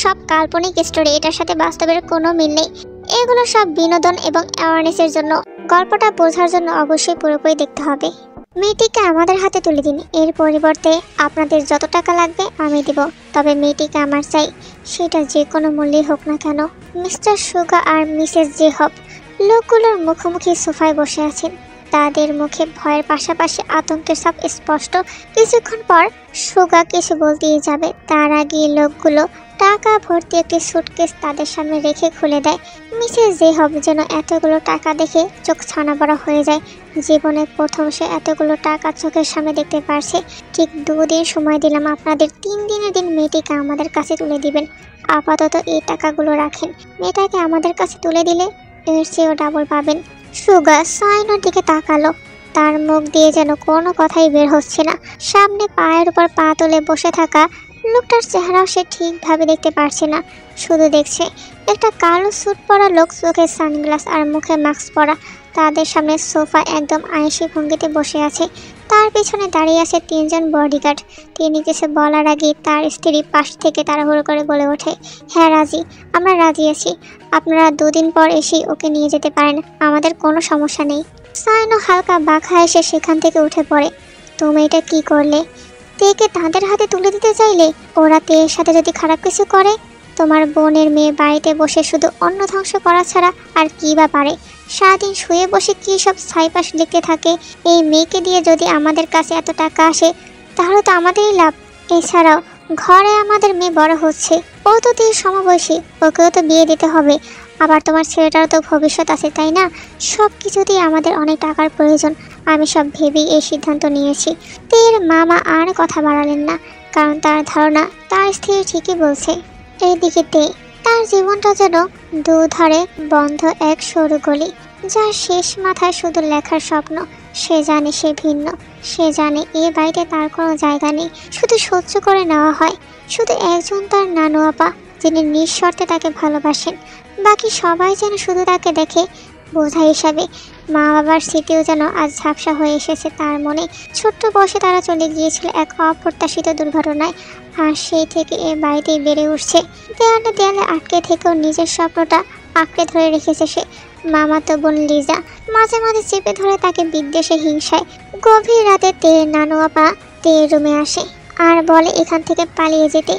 সব কাল্পনিক স্টোরি, এটার সাথে বাস্তবের কোনো মিল নেই। এগুলো সব বিনোদন এবং অ্যাওয়ারনেসের জন্য। গল্পটা বোঝার জন্য অবশ্যই পুরোপুরি দেখতে হবে। মেয়েটিকে আমাদের হাতে তুলে দিন। এর পরিবর্তে আপনাদের যত টাকা লাগবে আমি দেব, তবে মেয়েটিকে আমার চাই, সেটা যে কোনো মূল্যেই হোক না কেন। মিস্টার সুগা আর মিসেস জেহব লোকগুলোর মুখোমুখি সোফায় বসে আছেন। তাদের মুখে ভয়ের পাশাপাশি আতঙ্কের ছাপ স্পষ্ট। কিছুক্ষণ পর সুগা কিছু বলতেই যাবে, তার আগে লোকগুলো টাকা ভর্তি একটি সুটকেস তাদের সামনে রেখে খুলে দেয়। মিসেস জেহব যেন এতগুলো টাকা দেখে চোখ ছানাবড়া হয়ে যায়। জীবনে প্রথম সে এতগুলো টাকা চোখের সামনে দেখতে পারছে। ঠিক 2 দিন সময় দিলাম আপনাদের, 3 দিনের দিন মেয়েটিকে আমাদের কাছে তুলে দিবেন। আপাতত এই টাকাগুলো রাখেন, মেয়েটাকে আমাদের কাছে তুলে দিলে এর চেয়েও ডাবল পাবেন। সুগা সাইনোর দিকে তাকালো, তার মুখ দিয়ে যেন কোনো কথাই বের হচ্ছে না। সামনে পায়ের উপর পা তুলে বসে থাকা লোকটার চেহারাও সে ঠিকভাবে দেখতে পারছে না, শুধু দেখছে একটা কালো স্যুট পরা লোক, চোখে সানগ্লাস আর মুখে মাস্ক পরা। তাদের সামনে সোফা একদম আয়েসি ভঙ্গিতে বসে আছে। তার পেছনে দাঁড়িয়ে আছে 3 জন বডিগার্ড। তিনি কিছু বলার আগে তার স্ত্রী পাশ থেকে তাড়াহুড়ো করে বলে ওঠে, হ্যাঁ রাজি, আমরা রাজি আছি। আপনারা 2 দিন পর এসেই ওকে নিয়ে যেতে পারেন, আমাদের কোনো সমস্যা নেই। সাইনো হালকা বাঁকা এসে সেখান থেকে উঠে পড়ে। তুমি এটা কি করলে? তেকে তাদের হাতে তুলে দিতে চাইলে? ওরা তের সাথে যদি খারাপ কিছু করে? তোমার বোনের মেয়ে বাড়িতে বসে শুধু অন্ন ধ্বংস করা ছাড়া আর কি বা পারে? সারাদিন শুয়ে বসে কী সব ছাইপাশ লিখতে থাকে। এই মেয়েকে দিয়ে যদি আমাদের কাছে এত টাকা আসে তাহলে তো আমাদেরই লাভ। এছাড়াও ঘরে আমাদের মেয়ে বড় হচ্ছে, ও তো তের সমবয়সী, ওকেও তো বিয়ে দিতে হবে। আবার তোমার ছেলেটারও তো ভবিষ্যৎ আছে, তাই না? সব কিছুতেই আমাদের অনেক টাকার প্রয়োজন। আমি সব ভেবেই এই সিদ্ধান্ত নিয়েছি। তের মামা আর কথা বাড়ালেন না, কারণ তার ধারণা তার স্ত্রী ঠিকই বলছে। এইদিকে তে, তার জীবনটা যেন দুধারে বন্ধ এক সরু গলি, যার শেষ মাথায় শুধু লেখার স্বপ্ন। সে জানে সে ভিন্ন, সে জানে এ বাড়িতে তার কোনো জায়গা নেই, শুধু সহ্য করে নেওয়া হয়। শুধু একজন তার নানু আপা, যিনি নিঃশর্তে তাকে ভালোবাসেন। বাকি সবাই যেন শুধু তাকে দেখে বোঝা হিসাবে। মা বাবার স্মৃতিও যেন আজ ঝাপসা হয়ে এসেছে তার মনে। ছোট্ট বয়সে তারা চলে গিয়েছিল এক অপ্রত্যাশিত দুর্ঘটনায়, আর সেই থেকে এ বাড়িতেই বেড়ে উঠছে। দেয়ালে দেয়ালে আটকে থেকেও নিজের স্বপ্নটা আঁকড়ে ধরে রেখেছে সে। মামাতো বোন লিজা মাঝে মাঝে চেপে ধরে তাকে বিদ্বেষে হিংসায়। গভীর রাতে তের নানু আপা তের রুমে আসে আর বলে এখান থেকে পালিয়ে যেতে।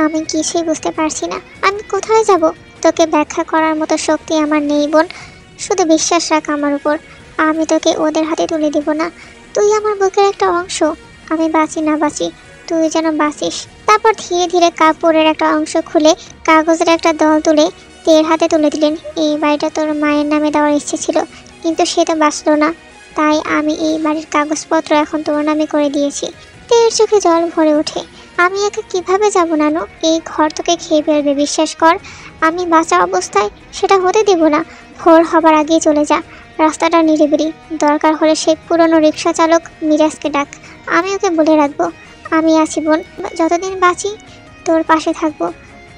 আমি কিছুই বুঝতে পারছি না, আমি কোথায় যাব? তোকে ব্যাখ্যা করার মতো শক্তি আমার নেই বোন, শুধু বিশ্বাস রাখ আমার উপর। আমি তোকে ওদের হাতে তুলে দিব না। তুই আমার বুকের একটা অংশ, আমি বাঁচি না বাঁচি তুই যেন বাঁচিস। তারপর ধীরে ধীরে কাপড়ের একটা অংশ খুলে কাগজের একটা দল তুলে তের হাতে তুলে দিলেন। এই বাড়িটা তোর মায়ের নামে দেওয়ার ইচ্ছে ছিল, কিন্তু সে তো বাঁচলো না, তাই আমি এই বাড়ির কাগজপত্র এখন তোর নামে করে দিয়েছি। তের চোখে জল ভরে ওঠে। আমি একা কিভাবে যাব নানু? এই ঘর তোকে খেয়ে ফেলবে, বিশ্বাস কর। আমি বাঁচা অবস্থায় সেটা হতে দেব না। ভোর হবার আগেই চলে যা, রাস্তাটা নিরিবিলি। দরকার হলে সেই পুরনো রিক্সা চালক মিরাজকে ডাক, আমি ওকে বলে রাখবো আমি আছি বোন, যতদিন বাঁচি তোর পাশে থাকবো।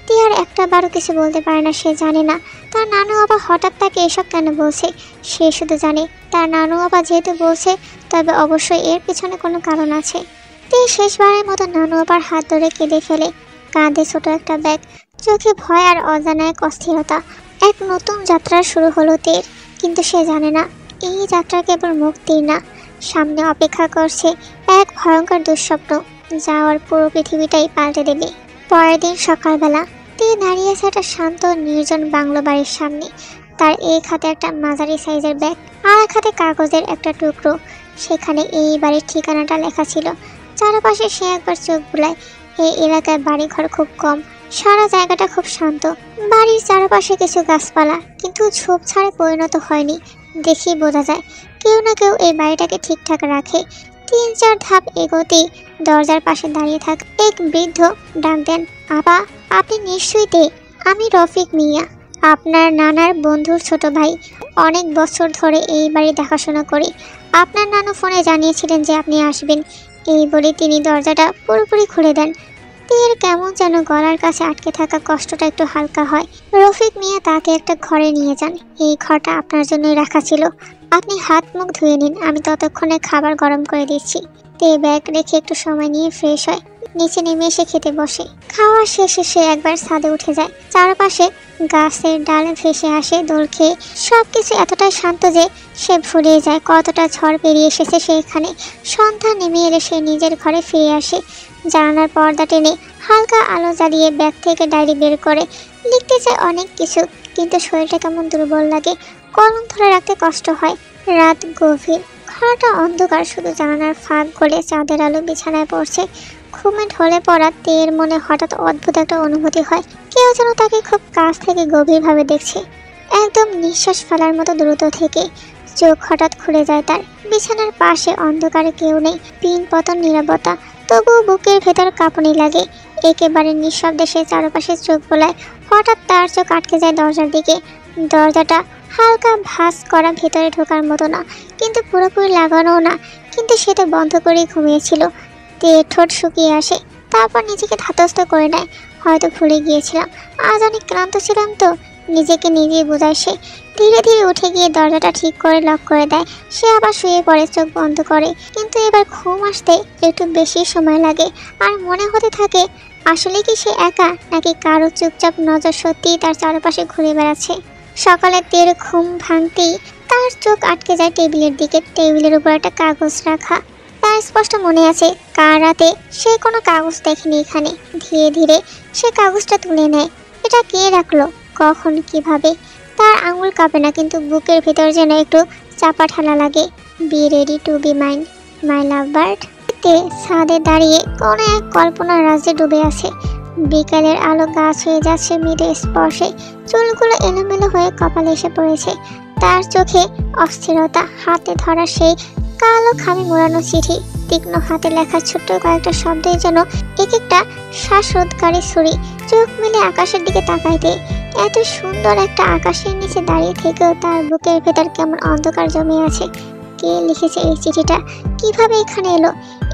তিয়ার একটা বারও কিছু বলতে পারে না, সে জানে না তার নানু বাবা হঠাৎ তাকে এসব কেন বলছে। সে শুধু জানে তার নানু বাবা যেহেতু বলছে, তবে অবশ্যই এর পিছনে কোনো কারণ আছে। তে শেষবারের মতো নানু বাবার হাত ধরে কেঁদে ফেলে। কাঁধে ছোট একটা ব্যাগ, চোখে ভয় আর অজানা এক অস্থিরতা। এক নতুন যাত্রা শুরু হলো তের, কিন্তু সে জানে না এই যাত্রা কেবল মুক্তির না, সামনে অপেক্ষা করছে এক ভয়ঙ্কর দুঃস্বপ্ন, যা ওর পুরো পৃথিবীটাই পাল্টে দেবে। পরের দিন সকালবেলা তে দাঁড়িয়ে আছে একটা শান্ত নির্জন বাংলো বাড়ির সামনে। তার এক হাতে একটা মাঝারি সাইজের ব্যাগ, আর এক হাতে কাগজের একটা টুকরো। সেখানে এই বাড়ির ঠিকানাটা লেখা ছিল। চারপাশে সে একবার চোখ বুলায়। এই এলাকায় বাড়িঘর খুব কম, সারা জায়গাটা খুব শান্ত। বাড়ির চারপাশে কিছু গাছপালা, কিন্তু ঝোপঝাড়ে পরিণত হয়নি। দেখেই বোঝা যায় কেউ না কেউ এই বাড়িটাকে ঠিকঠাক রাখে। 3-4 ধাপ এগোতেই দরজার পাশে দাঁড়িয়ে থাক এক বৃদ্ধ ডাক দেন, আপা আপনি নিশ্চয়ই তে? আমি রফিক মিয়া, আপনার নানার বন্ধুর ছোট ভাই। অনেক বছর ধরে এই বাড়ি দেখাশোনা করি। আপনার নানু ফোনে জানিয়েছিলেন যে আপনি আসবেন। এই বলে তিনি দরজাটা পুরোপুরি খুলে দেন। তের কেমন যেন গলার কাছে আটকে থাকা কষ্টটা একটু হালকা হয়। রফিক মিয়া তাকে একটা ঘরে নিয়ে যান। এই ঘরটা আপনার জন্যই রাখা ছিল, আপনি হাত মুখ ধুয়ে নিন, আমি ততক্ষণে খাবার গরম করে দিচ্ছি। তে ব্যাগ রেখে একটু সময় নিয়ে ফ্রেশ হয়, নিচে নেমে এসে খেতে বসে। খাওয়া শেষে সে একবার ছাদে উঠে যায়। চারপাশে গাছের ডালে ভেসে আসে দোল খেয়ে। সবকিছু এতটাই শান্ত যে সে ভুলে যায় কতটা ঝড় পেরিয়ে এসেছে সেখানে। সন্ধ্যা নেমে এলে সে নিজের ঘরে ফিরে আসে। জানালার পর্দা টেনে হালকা আলো জ্বালিয়ে ব্যাগ থেকে ডায়েরি বের করে লিখতে চায় অনেক কিছু, কিন্তু শরীরটা কেমন দুর্বল লাগে, কলম ধরে রাখতে কষ্ট হয়। রাত গভীর, ঘরটা অন্ধকার, শুধু জানালার ফাঁক গলে চাঁদের আলো বিছানায় পড়ছে। ঘুমে ঢলে পড়া তের মনে হঠাৎ অদ্ভুত একটা অনুভূতি হয়, কেউ যেন তাকে খুব কাছ থেকে গভীরভাবে দেখছে, একদম নিঃশ্বাস ফেলার মতো দ্রুত থেকে। চোখ হঠাৎ খুলে যায় তার। বিছানার পাশে অন্ধকারে কেউ নেই, পিন পতন নীরবতা, তবুও বুকের ভেতর কাঁপুনি লাগে। একেবারে নিঃশব্দে সে চারপাশে চোখ বোলায়। হঠাৎ তার চোখ আটকে যায় দরজার দিকে। দরজাটা হালকা ভাঁজ করা, ভেতরে ঢোকার মতো না, কিন্তু পুরোপুরি লাগানোও না। কিন্তু সে তো বন্ধ করেই ঘুমিয়েছিল। তে ঠোঁট শুকিয়ে আসে, তারপর নিজেকে ধাতস্থ করে নেয়। হয়তো ভুলে গিয়েছিলাম, আজ অনেক ক্লান্ত ছিলাম তো, নিজেকে নিজেই বোঝায় সে। ধীরে ধীরে উঠে গিয়ে দরজাটা ঠিক করে লক করে দেয়। সে আবার শুয়ে পড়ে, চোখ বন্ধ করে। কিন্তু এবার ঘুম আসতে একটু বেশি সময় লাগে। আর মনে হতে থাকে আসলে কি সে একা, নাকি কারো চুপচাপ নজর সত্যিই তার চারপাশে ঘুরে বেড়াচ্ছে। সকালে তের ঘুম ভাঙতেই তার চোখ আটকে যায় টেবিলের দিকে। টেবিলের উপর একটা কাগজ রাখা। তার স্পষ্ট মনে আছে কাল রাতে সে কোনো কাগজ দেখেনি এখানে। ধীরে ধীরে সে কাগজটা তুলে নেয়। এটা কে রাখলো, কখন, কিভাবে? তার আঙুল কাঁপে না, কিন্তু বুকের ভেতর যেন একটু চাপা ঠালা লাগে। Be ready to be mind, my love bird. তে ছাদে দাঁড়িয়ে কোনো এক কল্পনার রাজ্যে ডুবে আছে। বিকালের আলো গাছ হয়ে যাচ্ছে মৃদু স্পর্শে। চুলগুলো এলোমেলো হয়ে কপালে এসে পড়েছে। তার চোখে অস্থিরতা। হাতে ধরা সেই কালো খামে মোড়ানো চিঠি, তীক্ষ্ণ হাতে লেখা ছোট্ট কয়েকটা শব্দের যেন এক একটা শ্বাসরোধকারী ছুরি। চোখ মিলে আকাশের দিকে তাকাইতে, এত সুন্দর একটা আকাশের নিচে দাঁড়িয়ে থেকেও তার বুকের ভেতর কেমন অন্ধকার জমে আছে। কে লিখেছে এই চিঠিটা, কিভাবে এখানে এলো?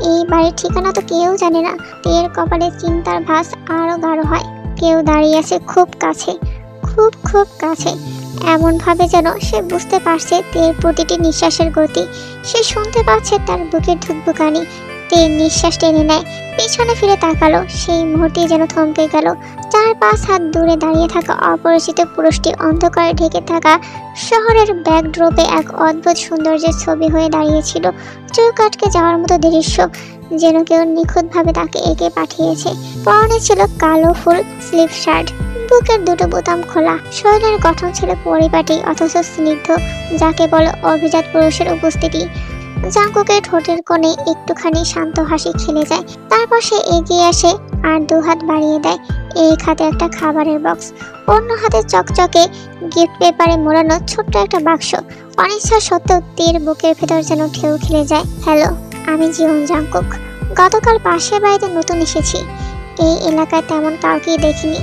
এই বাড়ির ঠিকানা তো কেউ জানে না। তের কপালে চিন্তার ভাঁজ আরো গাঢ় হয়। কেউ দাঁড়িয়ে আছে খুব কাছে, খুব খুব কাছে, এমন ভাবে যেন সে বুঝতে পারছে তের প্রতিটি নিঃশ্বাসের গতি। সে শুনতে পাচ্ছে তার বুকের ধুকপুকানি। তে নিঃশ্বাস টেনে নেয়, পিছনে ফিরে তাকালো। সেই মুহূর্তে যেন থমকে গেল। 4-5 হাত দূরে দাঁড়িয়ে থাকা অপরিচিত পুরুষটি অন্ধকারে ঢেকে থাকা শহরের ব্যাকড্রপে এক অদ্ভুত সৌন্দর্যের ছবি হয়ে দাঁড়িয়েছিল। চোখ আটকে যাওয়ার মতো দৃশ্য, যেন কেউ নিখুঁতভাবে তাকে এঁকে পাঠিয়েছে। পরনে ছিল কালো ফুল স্লিভ শার্ট, বুকের দুটো বোতাম খোলা। শরীরের গঠন ছিল পরিপাটি অথচ স্নিগ্ধ, যাকে বলে অভিজাত পুরুষের উপস্থিতি। জাঙ্কুকের ঠোঁটের কোণে একটুখানি শান্ত হাসি খেলে যায়। তারপর সে এগিয়ে আসে আর 2 হাত বাড়িয়ে দেয়। এক হাতে একটা খাবারের বক্স, অন্য হাতে চকচকে গিফট পেপারে মোড়ানো ছোট্ট একটা বাক্স। অনিচ্ছা সত্ত্বেও তীর বুকের ভেতর যেন ঢেউ খেলে যায়। হ্যালো, আমি জীবন জাঙ্কুক। গতকাল পাশের বাড়িতে নতুন এসেছি। এই এলাকায় তেমন কাউকেই দেখিনি,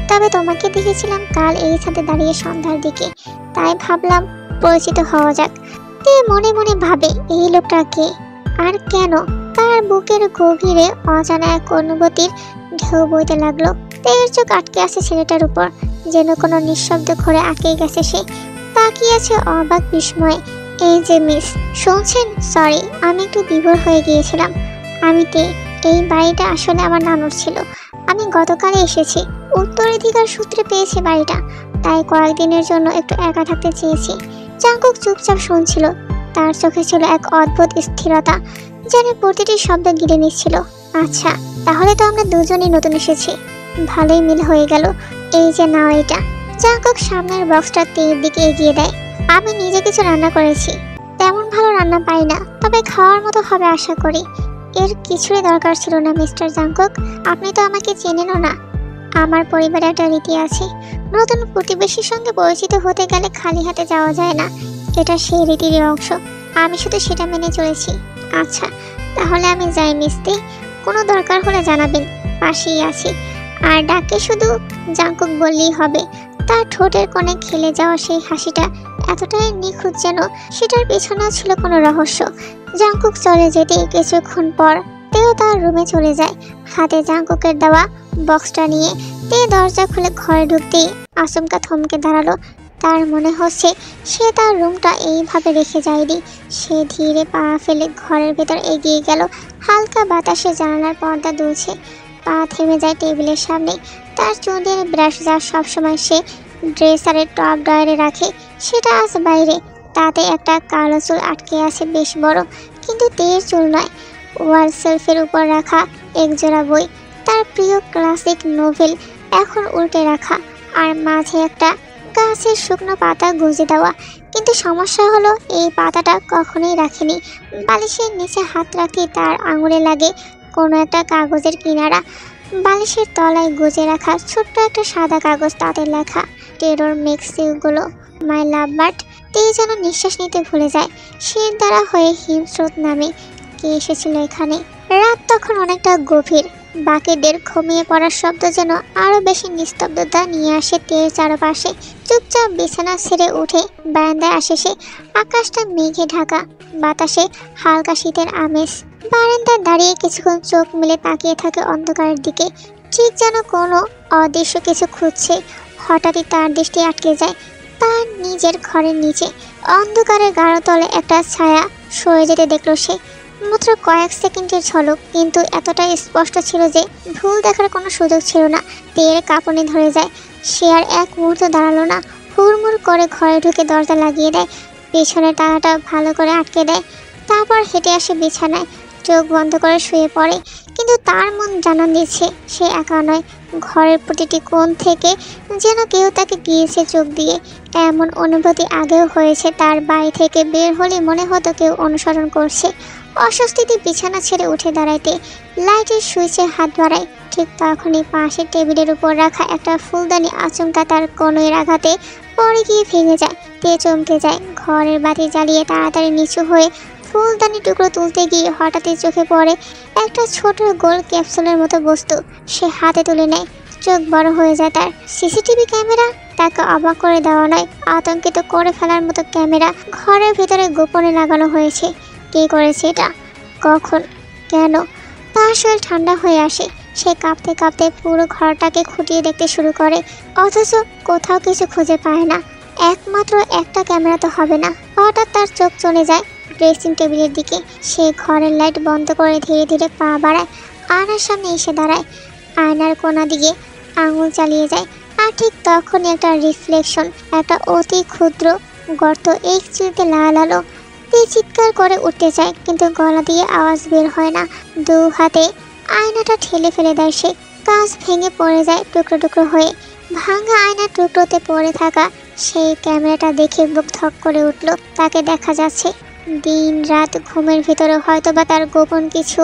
তবে তোমাকে দেখেছিলাম কাল এই ছাদে দাঁড়িয়ে সন্ধ্যার দিকে, তাই ভাবলাম পরিচিত হওয়া যাক। তে মনে মনে ভাবে এই লোকটা কে আর কেন? তার বুকের গভীরে অজানা এক অনুভূতির ঢেউ বইতে লাগলো। তের চোখ আটকে আছে ছেলেটার উপর, যেন কোনো নিঃশব্দ ঘরে আটকে গেছে সে। তাকিয়ে আছে অবাক বিস্ময়ে। এই যে মিস, শুনছেন? সরি, আমি একটু বিভোর হয়ে গিয়েছিলাম। আমি তে, এই বাড়িটা আসলে আমার নানুর ছিল। আমি গতকালে এসেছি, উত্তরাধিকার সূত্রে পেয়েছি বাড়িটা, তাই কয়েকদিনের জন্য একটু একা থাকতে চেয়েছি। জাঙ্কুক চুপচাপ শুনছিল। তার চোখে ছিল এক অদ্ভুত স্থিরতা, যেন প্রতিটি শব্দ গিলে নিচ্ছিল। আচ্ছা, তাহলে তো আমরা দুজনেই নতুন এসেছি, ভালোই মিল হয়ে গেল। এই যে নাও এটা। জাঙ্কুক সামনের বক্সটা তের দিকে এগিয়ে দেয়। আমি নিজে কিছু রান্না করেছি, তেমন ভালো রান্না পাই না, তবে খাওয়ার মতো হবে আশা করি। এর কিছুই দরকার ছিল না মিস্টার জাঙ্কুক, আপনি তো আমাকে চেনেনও না। আমার পরিবারে একটা রীতি আছে, নতুন প্রতিবেশীর সঙ্গে পরিচিত হতে গেলে খালি হাতে যাওয়া যায় না। এটা সেই রীতির অংশ, আমি শুধু সেটা মেনে চলেছি। আচ্ছা, তাহলে আমি যাই মিস্তি, কোনো দরকার হলে জানাবেন, পাশেই আছি। আর ডাকে শুধু জাঙ্কুক বললেই হবে। তার ঠোঁটের কোণে খেলে যাওয়া সেই হাসিটা এতটাই নিখুঁত যেন সেটার পেছনেও ছিল কোনো রহস্য। জাঙ্কুক চলে যেতে কিছুক্ষণ পর তেও তার রুমে চলে যায়, হাতে জাঙ্কুকের দেওয়া বক্সটা নিয়ে। তে দরজা খুলে ঘরে ঢুকতেই আচমকা থমকে দাঁড়ালো। তার মনে হচ্ছে সে তার রুমটা এইভাবে রেখে যায়নি। সে ধীরে পা ফেলে ঘরের ভেতর এগিয়ে গেল। হালকা বাতাসে জানালার পর্দা দুলছে। পা থেমে যায় টেবিলের সামনে। তার চুলের ব্রাশ যা সবসময় সে ড্রেসারের টপ ড্রয়ারে রাখে সেটা আজ বাইরে। তাতে একটা কালো চুল আটকে আছে বেশ বড়, কিন্তু তের চুল নয়। ওয়াল সেলফের উপর রাখা একজোড়া বই, তার প্রিয় ক্লাসিক নোভেল এখন উল্টে রাখা, আর মাঝে একটা গাছের শুকনো পাতা গুঁজে দেওয়া। কিন্তু সমস্যা হলো এই পাতাটা কখনোই রাখেনি। বালিশের নিচে হাত রাখতে তার আঙুলে লাগে কোনো একটা কাগজের কিনারা। বালিশের তলায় গুজে রাখা ছোট্ট একটা সাদা কাগজ, তাতে লেখা টেরর মেক্স ইউ গুলো মাই লাভ বাট। তে যেন নিঃশ্বাস নিতে ভুলে যায়। শির দ্বারা হয়ে হিমস্রোত নামে। কে এসেছিল এখানে? রাত তখন অনেকটা গভীর। বাকিদের ঘুমিয়ে পড়ার শব্দ যেন আরো বেশি নিস্তব্ধতা নিয়ে আসে তের চারপাশে। চুপচাপ বিছানা ছেড়ে উঠে বারান্দায় আসে সে। আকাশটা মেঘে ঢাকা, বাতাসে হালকা শীতের আমেজ। বারান্দায় দাঁড়িয়ে কিছুক্ষণ চোখ মেলে তাকিয়ে থাকে অন্ধকারের দিকে, ঠিক যেন কোনো অদৃশ্য কিছু খুঁজছে। হঠাৎই তার দৃষ্টি আটকে যায় তার নিজের ঘরের নিচে। অন্ধকারের গাঢ়তলে একটা ছায়া সরে যেতে দেখল সে। মাত্র কয়েক সেকেন্ডের ঝলক, কিন্তু এতটাই স্পষ্ট ছিল যে ভুল দেখার কোনো সুযোগ ছিল না। তের কাঁপুনি ধরে যায়। সে আর এক মুহূর্ত দাঁড়ালো না। হুড়মুড় করে ঘরে ঢুকে দরজা লাগিয়ে দেয়, পেছনের তালাটা ভালো করে আটকে দেয়। তারপর হেঁটে আসে বিছানায়, চোখ বন্ধ করে শুয়ে পড়ে। কিন্তু তার মন জানান দিচ্ছে সে একা নয়। ঘরের প্রতিটি কোণ থেকে যেন কেউ তাকে গিয়েছে চোখ দিয়ে। এমন অনুভূতি আগেও হয়েছে তার। বাড়ি থেকে বের হলে মনে হতো কেউ অনুসরণ করছে। অস্বস্তিতে বিছানা ছেড়ে উঠে দাঁড়াইতে লাইটের সুইচে হাত বাড়ায়। ঠিক তখনই পাশের টেবিলের উপর রাখা একটা ফুলদানি আচমকা তার কনুইয়ের আঘাতে পড়ে গিয়ে ভেঙে যায়। তে চমকে যায়। ঘরের বাতি জ্বালিয়ে তাড়াতাড়ি নিচু হয়ে ফুলদানি টুকরো তুলতে গিয়ে হঠাৎই চোখে পড়ে একটা ছোট গোল ক্যাপসুলের মতো বস্তু। সে হাতে তুলে নেয়। চোখ বড় হয়ে যায় তার। CCTV camera! তাকে অবাক করে দেওয়া নয়, আতঙ্কিত করে ফেলার মতো ক্যামেরা ঘরের ভেতরে গোপনে লাগানো হয়েছে। কে করেছে এটা? কখন? কেন? তার শরীর ঠান্ডা হয়ে আসে। সে কাঁপতে কাঁপতে পুরো ঘরটাকে খুঁটিয়ে দেখতে শুরু করে, অথচ কোথাও কিছু খুঁজে পায় না। একমাত্র একটা ক্যামেরা তো হবে না। হঠাৎ তার চোখ চলে যায় ড্রেসিং টেবিলের দিকে। সে ঘরের লাইট বন্ধ করে ধীরে ধীরে পা বাড়ায়, আয়নার সামনে এসে দাঁড়ায়। আয়নার কোণা দিকে আঙুল চালিয়ে যায়, আর ঠিক তখনই একটা রিফ্লেকশন, একটা অতি ক্ষুদ্র গর্ত এক চিলতে লাল আলো। তে চিৎকার করে উঠতে চায়, কিন্তু গলা দিয়ে আওয়াজ বের হয় না। দু হাতে আয়নাটা ঠেলে ফেলে দেয় সে। কাঁচ ভেঙে পড়ে যায় টুকরো টুকরো হয়ে। ভাঙা আয়নার টুকরোতে পড়ে থাকা সেই ক্যামেরাটা দেখে বুক ধক করে উঠল। তাকে দেখা যাচ্ছে দিন রাত ঘুমের ভিতরে হয়তোবা তার গোপন কিছু,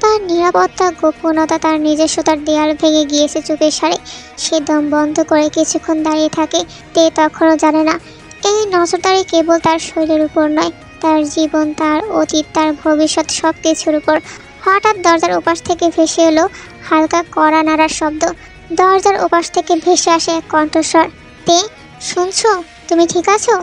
তার নিরাপত্তা, গোপনতা, তার নিজস্বতার দেয়াল ভেঙে গিয়েছে চোখের সারে। সে দম বন্ধ করে কিছুক্ষণ দাঁড়িয়ে থাকে। তে তখনও জানে না এই নজরদারি কেবল তার শরীরের উপর নয়, তার জীবন, তার অতীত, তার ভবিষ্যৎ, সব কিছুর উপর। হঠাৎ দরজার ওপাশ থেকে ভেসে এলো হালকা কড়া নাড়ার শব্দ। দরজার ওপাশ থেকে ভেসে আসে এক কণ্ঠস্বর। তে, শুনছো? তুমি ঠিক আছো?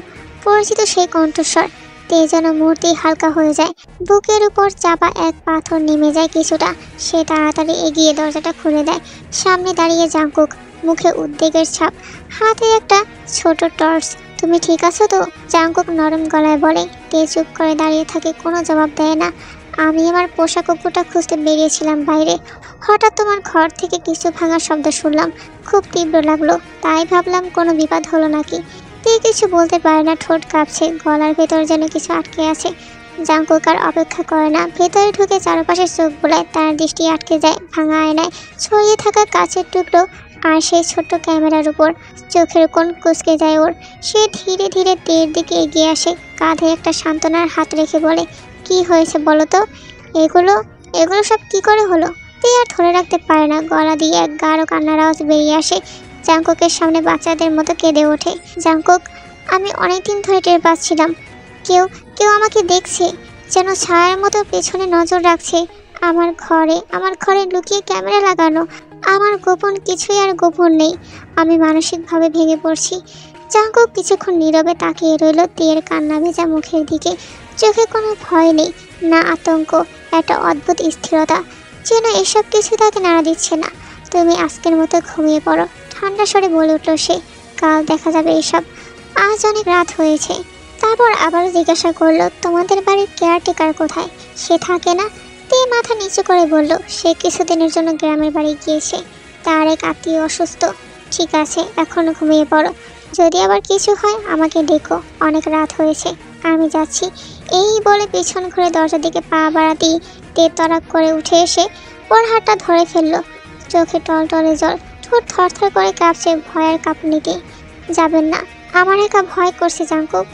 পরিচিত সেই কণ্ঠস্বর। তে যেন মূর্তি হালকা হয়ে যায়। বুকের উপর চাপা এক পাথর নেমে যায় কিছুটা। সে তাড়াতাড়ি এগিয়ে দরজাটা খুলে দেয়। সামনে দাঁড়িয়ে জাংকুক, মুখে উদ্বেগের ছাপ, হাতে একটা ছোট টর্চ। তুমি ঠিক আছো তো? জাংকুক নরম গলায় বলে। তে চুপ করে দাঁড়িয়ে থাকে, কোনো জবাব দেয় না। আমি আমার পোশাক কুকুরটা খুঁজতে বেরিয়েছিলাম বাইরে। হঠাৎ তোমার ঘর থেকে কিছু ভাঙার শব্দ শুনলাম, খুব তীব্র লাগলো। তাই ভাবলাম কোনো বিপদ হলো নাকি। তে কিছু বলতে পারে না, ঠোঁট কাঁপছে, গলার ভেতর যেন কিছু আটকে আছে। জাংকুক আর অপেক্ষা করে না, ভেতরে ঢুকে চারপাশে চোখ বোলায়। তার দৃষ্টি আটকে যায় ভাঙা আয়নায় ছড়িয়ে থাকা কাচের টুকরো আর সেই ছোট্ট ক্যামেরার উপর। চোখের কোণ কুঁচকে যায় ওর। সে ধীরে ধীরে তের দিকে এগিয়ে আসে, কাঁধে একটা সান্ত্বনার হাত রেখে বলে, কি হয়েছে বলো তো? এগুলো এগুলো সব কি করে হলো? তে আর ধরে রাখতে পারে না, গলা দিয়ে এক গাঢ় কান্নার আওয়াজ বেরিয়ে আসে। জাংকুকের সামনে বাচ্চাদের মতো কেঁদে ওঠে। জাংকুক, আমি অনেকদিন ধরে টের পাচ্ছিলাম কেউ কেউ আমাকে দেখছে, যেন ছায়ার মতো পেছনে নজর রাখছে। আমার ঘরে লুকিয়ে ক্যামেরা লাগানো। আমার গোপন কিছুই আর গোপন নেই। আমি মানসিকভাবে ভেঙে পড়ছি। জাংকুক কিছুক্ষণ নীরবে তাকিয়ে রইল তের কান্না ভেজা মুখের দিকে। চোখে কোনো ভয় নেই, না আতঙ্ক, একটা অদ্ভুত স্থিরতা, যেন এসব কিছু তাকে নাড়া দিচ্ছে না। তুমি আজকের মতো ঘুমিয়ে পড়ো, ঠান্ডা স্বরে বলে উঠল সে। কাল দেখা যাবে এসব। আজ অনেক রাত হয়েছে। তারপর আবারও জিজ্ঞাসা করলো, তোমাদের বাড়ির কেয়ারটেকার কোথায়? সে থাকে না? তে মাথা নিচু করে বলল, সে কিছুদিনের জন্য গ্রামের বাড়ি গিয়েছে। তার এক আত্মীয় অসুস্থ। ঠিক আছে, এখন ঘুমিয়ে পড়ো। যদি আবার কিছু হয় আমাকে ডেকো। অনেক রাত হয়েছে, আমি যাচ্ছি। এই বলে পিছন ঘুরে দরজার দিকে পা বাড়াতেই তে তড়াক করে উঠে এসে ওর হাতটা ধরে ফেললো। চোখে টলটলে জল, ঠোঁট থরথর করে কাঁপছে ভয়ের কাঁপুনিতে। যাবেন না, আমার একা ভয় করছে জাঙ্কুক।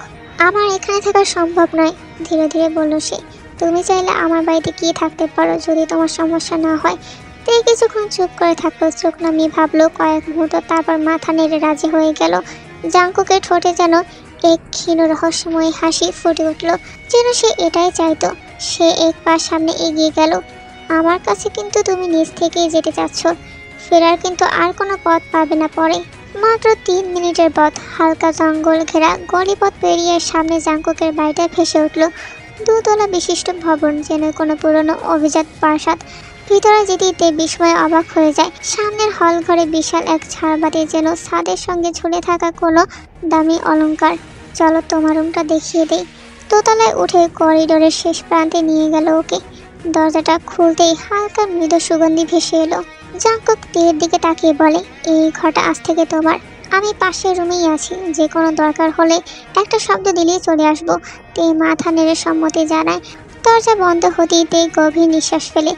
আমার এখানে থাকা সম্ভব নয়, ধীরে ধীরে বলল সে। তুমি চাইলে আমার বাড়িতে গিয়ে থাকতে পারো যদি তোমার সমস্যা না হয়। তে কিছুক্ষণ চুপ করে থাকলো, চোখ নামিয়ে ভাবলো কয়েক মুহূর্ত, তারপর মাথা নেড়ে রাজি হয়ে গেল। জাঙ্কুকের ঠোঁটে যেন এক ক্ষীণ রহস্যময় হাসি ফুটে উঠল, যেন সে এটাই চাইতো। সে এক পা সামনে এগিয়ে গেল। আমার কাছে কিন্তু তুমি নিজ থেকেই যেতে চাচ্ছ, ফেরার কিন্তু আর কোনো পথ পাবে না পরে। মাত্র 3 মিনিটের পথ, হালকা জঙ্গল ঘেরা গলিপথ পেরিয়ে সামনে জাঙ্কুকের বাড়িটা ভেসে উঠল। 2 তলা বিশিষ্ট ভবন, যেন কোনো পুরনো অভিজাত প্রাসাদ। ভিতরে যেতে বিস্ময়ে অবাক হয়ে যায়। সামনের হল ঘরে বিশাল এক ঝাড়বাতি, যেন ছাদের সঙ্গে ঝুলে থাকা কোনো দামি অলংকার। চলো তোমার রুমটা দেখিয়ে দেই। দোতলায় উঠে করিডোরের শেষ প্রান্তে নিয়ে গেল ওকে। দরজাটা খুলতেই হালকা মৃদু সুগন্ধি ভেসে এলো। জাঙ্কুক তের দিকে তাকিয়ে বলে, এই ঘরটা আজ থেকে তোমার। আমি পাশের রুমেই আছি, যে কোনো দরকার হলে একটা শব্দ দিলেই চলে আসবো। তে মাথা নেড়ে সম্মতি জানায়। দরজা বন্ধ হতেই তে গভীর নিঃশ্বাস ফেলে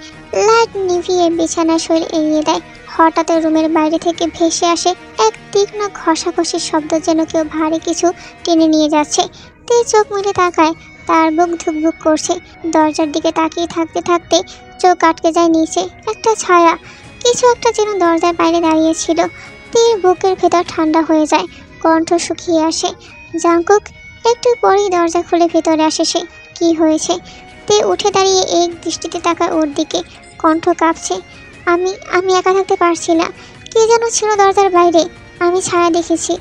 লাইট নিভিয়ে বিছানায় শরীর এড়িয়ে দেয়। হঠাৎ রুমের বাইরে থেকে ভেসে আসে এক তীক্ষ্ণ ঘষাঘষির শব্দ, যেন কেউ ভারী কিছু টেনে নিয়ে যাচ্ছে। তে চোখ মেলে তাকায়, তার বুক ধুকধুক করছে। দরজার দিকে তাকিয়ে থাকতে থাকতে চোখ আটকে যায় নিচে। একটা ছায়া, কিছু একটা যেন দরজার বাইরে দাঁড়িয়েছিল। তের বুকের ভেতর ঠান্ডা হয়ে যায়, কণ্ঠ শুকিয়ে আসে। জাঙ্কুক। একটু পরেই দরজা খুলে ভেতরে আসে সে। কি হয়েছে? তে উঠে দাঁড়িয়ে এক দৃষ্টিতে তাকায় ওর দিকে, কণ্ঠ কাঁপছে। আমি একা থাকতে পারছি না। কে যেন ছিল দরজার বাইরে। আমি ছায়া দেখেছি।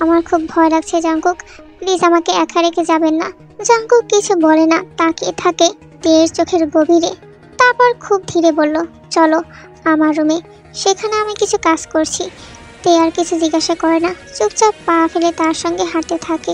আমার খুব ভয় লাগছে জাঙ্কুক, প্লিজ আমাকে একা রেখে যাবেন না। জাঙ্কুক কিছু বলে না, তাকিয়ে থাকে তের চোখের গভীরে। তারপর খুব ধীরে বলল, চলো আমার রুমে, সেখানে আমি কিছু কাজ করছি। তে আর কিছু জিজ্ঞাসা করে না, চুপচাপ পা ফেলে তার সঙ্গে হাঁটতে থাকে।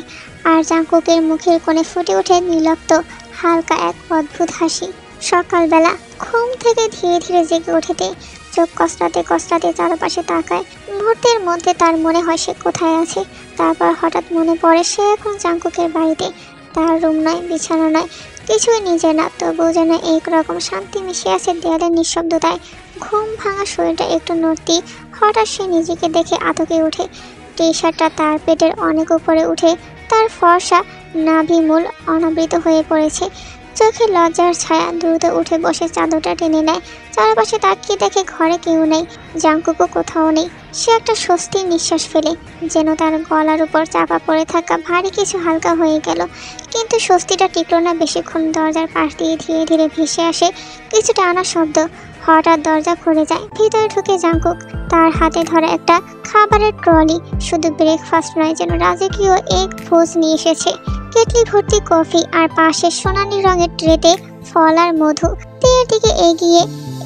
আর জাঙ্কুকের মুখের কোণে ফুটে ওঠে নির্লিপ্ত হালকা এক অদ্ভুত হাসি। সকালবেলা ঘুম থেকে ধীরে ধীরে জেগে ওঠেতে চোখ কসলাতে কসলাতে চারপাশে তাকায়। মুহূর্তের মধ্যে তার মনে হয় সে কোথায় আছে। তারপর হঠাৎ মনে পড়ে সে এখন জাঙ্কুকের বাড়িতে। তার রুম নয়, বিছানা নয়, কিছুই নিজে না, তবুও যেন একরকম শান্তি মিশে আছে দেয়ালের নিঃশব্দতায়। ঘুম ভাঙা শরীরটা একটু নড়তেই হঠাৎ সে নিজেকে দেখে আতকে ওঠে। টি শার্টটা তার পেটের অনেক উপরে উঠে, তার ফর্সা নাভিমূল অনাবৃত হয়ে পড়েছে। চোখে লজ্জার ছায়া, দ্রুত উঠে বসে চাদরটা টেনে নেয়। চারপাশে তাকিয়ে দেখে ঘরে কেউ নেই, জাঙ্কুকও কোথাও নেই। সে একটা স্বস্তির নিঃশ্বাস ফেলে, যেন তার গলার উপর চাপা পড়ে থাকা ভারী কিছু হালকা হয়ে গেল। কিন্তু স্বস্তিটা টিকলো না বেশিক্ষণ। দরজার পাশ দিয়ে ধীরে ধীরে ভেসে আসে কিছু টানা শব্দ। হঠাৎ দরজা খুলে যায়, ভিতরে ঢুকে জাঙ্কুক। তার হাতে ধরে একটা খাবারের ট্রলি। শুধু ব্রেকফাস্ট নয়, যেন রাজকীয় এক ভোজ নিয়ে এসেছে। কেটলি ভর্তি কফি আর পাশে সোনালি রঙের ট্রেতে ফল আর মধু। তের দিকে এগিয়ে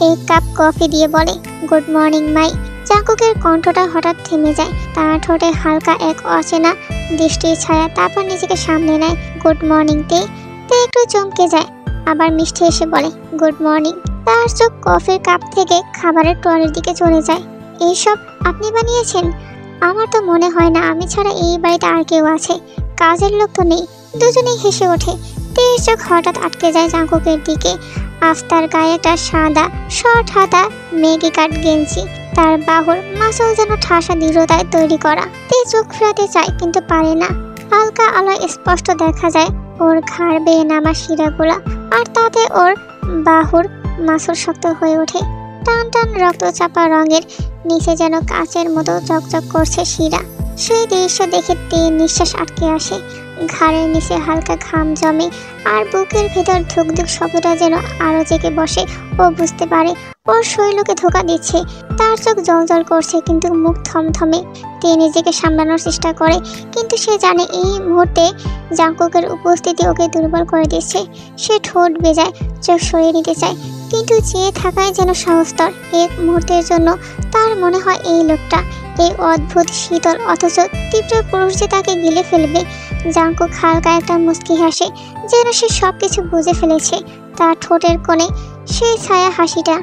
এক কাপ কফি দিয়ে বলে, গুড মর্নিং মাই। জাঙ্কুকের কণ্ঠটা হঠাৎ থেমে যায়, তার ঠোঁটে হালকা এক অচেনা দৃষ্টির ছায়া। তারপর নিজেকে সামনে নেয়, গুড মর্নিং তে। তে একটু চমকে যায়, আবার মিষ্টি এসে বলে, গুড মর্নিং। তার চোখ কফির কাপ থেকে খাবারের ট্রলির দিকে চলে যায়। এইসব আপনি বানিয়েছেন? আমার তো মনে হয় না আমি ছাড়া এই বাড়িতে আর কেউ আছে। কাজের লোক তো নেই। দুজনেই হেসে ওঠে। তের চোখ হঠাৎ আটকে যায় জাঙ্কুকের দিকে। আজ তার গায়ে একটা সাদা শর্ট হাতা মেগি কাট গেঞ্জি, তার বাহুর মাসল যেন ঠাসা দৃঢ়তায় তৈরি করা। তে চোখ ফেরাতে চায় কিন্তু পারে না। হালকা আলোয় স্পষ্ট দেখা যায় ওর ঘাড় বেয়ে নামা শিরাগুলা, আর তাতে ওর বাহুর মাসল শক্ত হয়ে ওঠে। টান টান রক্তচাপা রঙের নিচে যেন কাচের মতো চকচক করছে শিরা। সেই দৃশ্য দেখে তে নিঃশ্বাস আটকে আসে। ঘাড়ের নিচে হালকা ঘাম জমে, আর বুকের ভেতর ধুকধুক শব্দটা যেন আরো জেগে বসে। ও বুঝতে পারে ওর শরীরকে ধোঁকা দিচ্ছে। তার চোখ জলজল করছে, কিন্তু মুখ থমথমে। তে নিজেকে সামলানোর চেষ্টা করে, কিন্তু সে জানে এই মুহূর্তে জাঙ্কুকের উপস্থিতি ওকে দুর্বল করে দিচ্ছে। সে ঠোঁট বেজায়, চোখ সরিয়ে নিতে চায়, কিন্তু চেয়ে থাকায় যেন সহস্তর। এক মুহূর্তের জন্য তার মনে হয় এই লোকটা, এই অদ্ভুত শীতল অথচ তীব্র পুরুষ যে তাকে গিলে ফেলবে। জাঙ্কুক হালকা একটা মুচকি হাসে, যেন সে সবকিছু বুঝে ফেলেছে। তার ঠোঁটের কোণে সেই ছায়া হাসিটা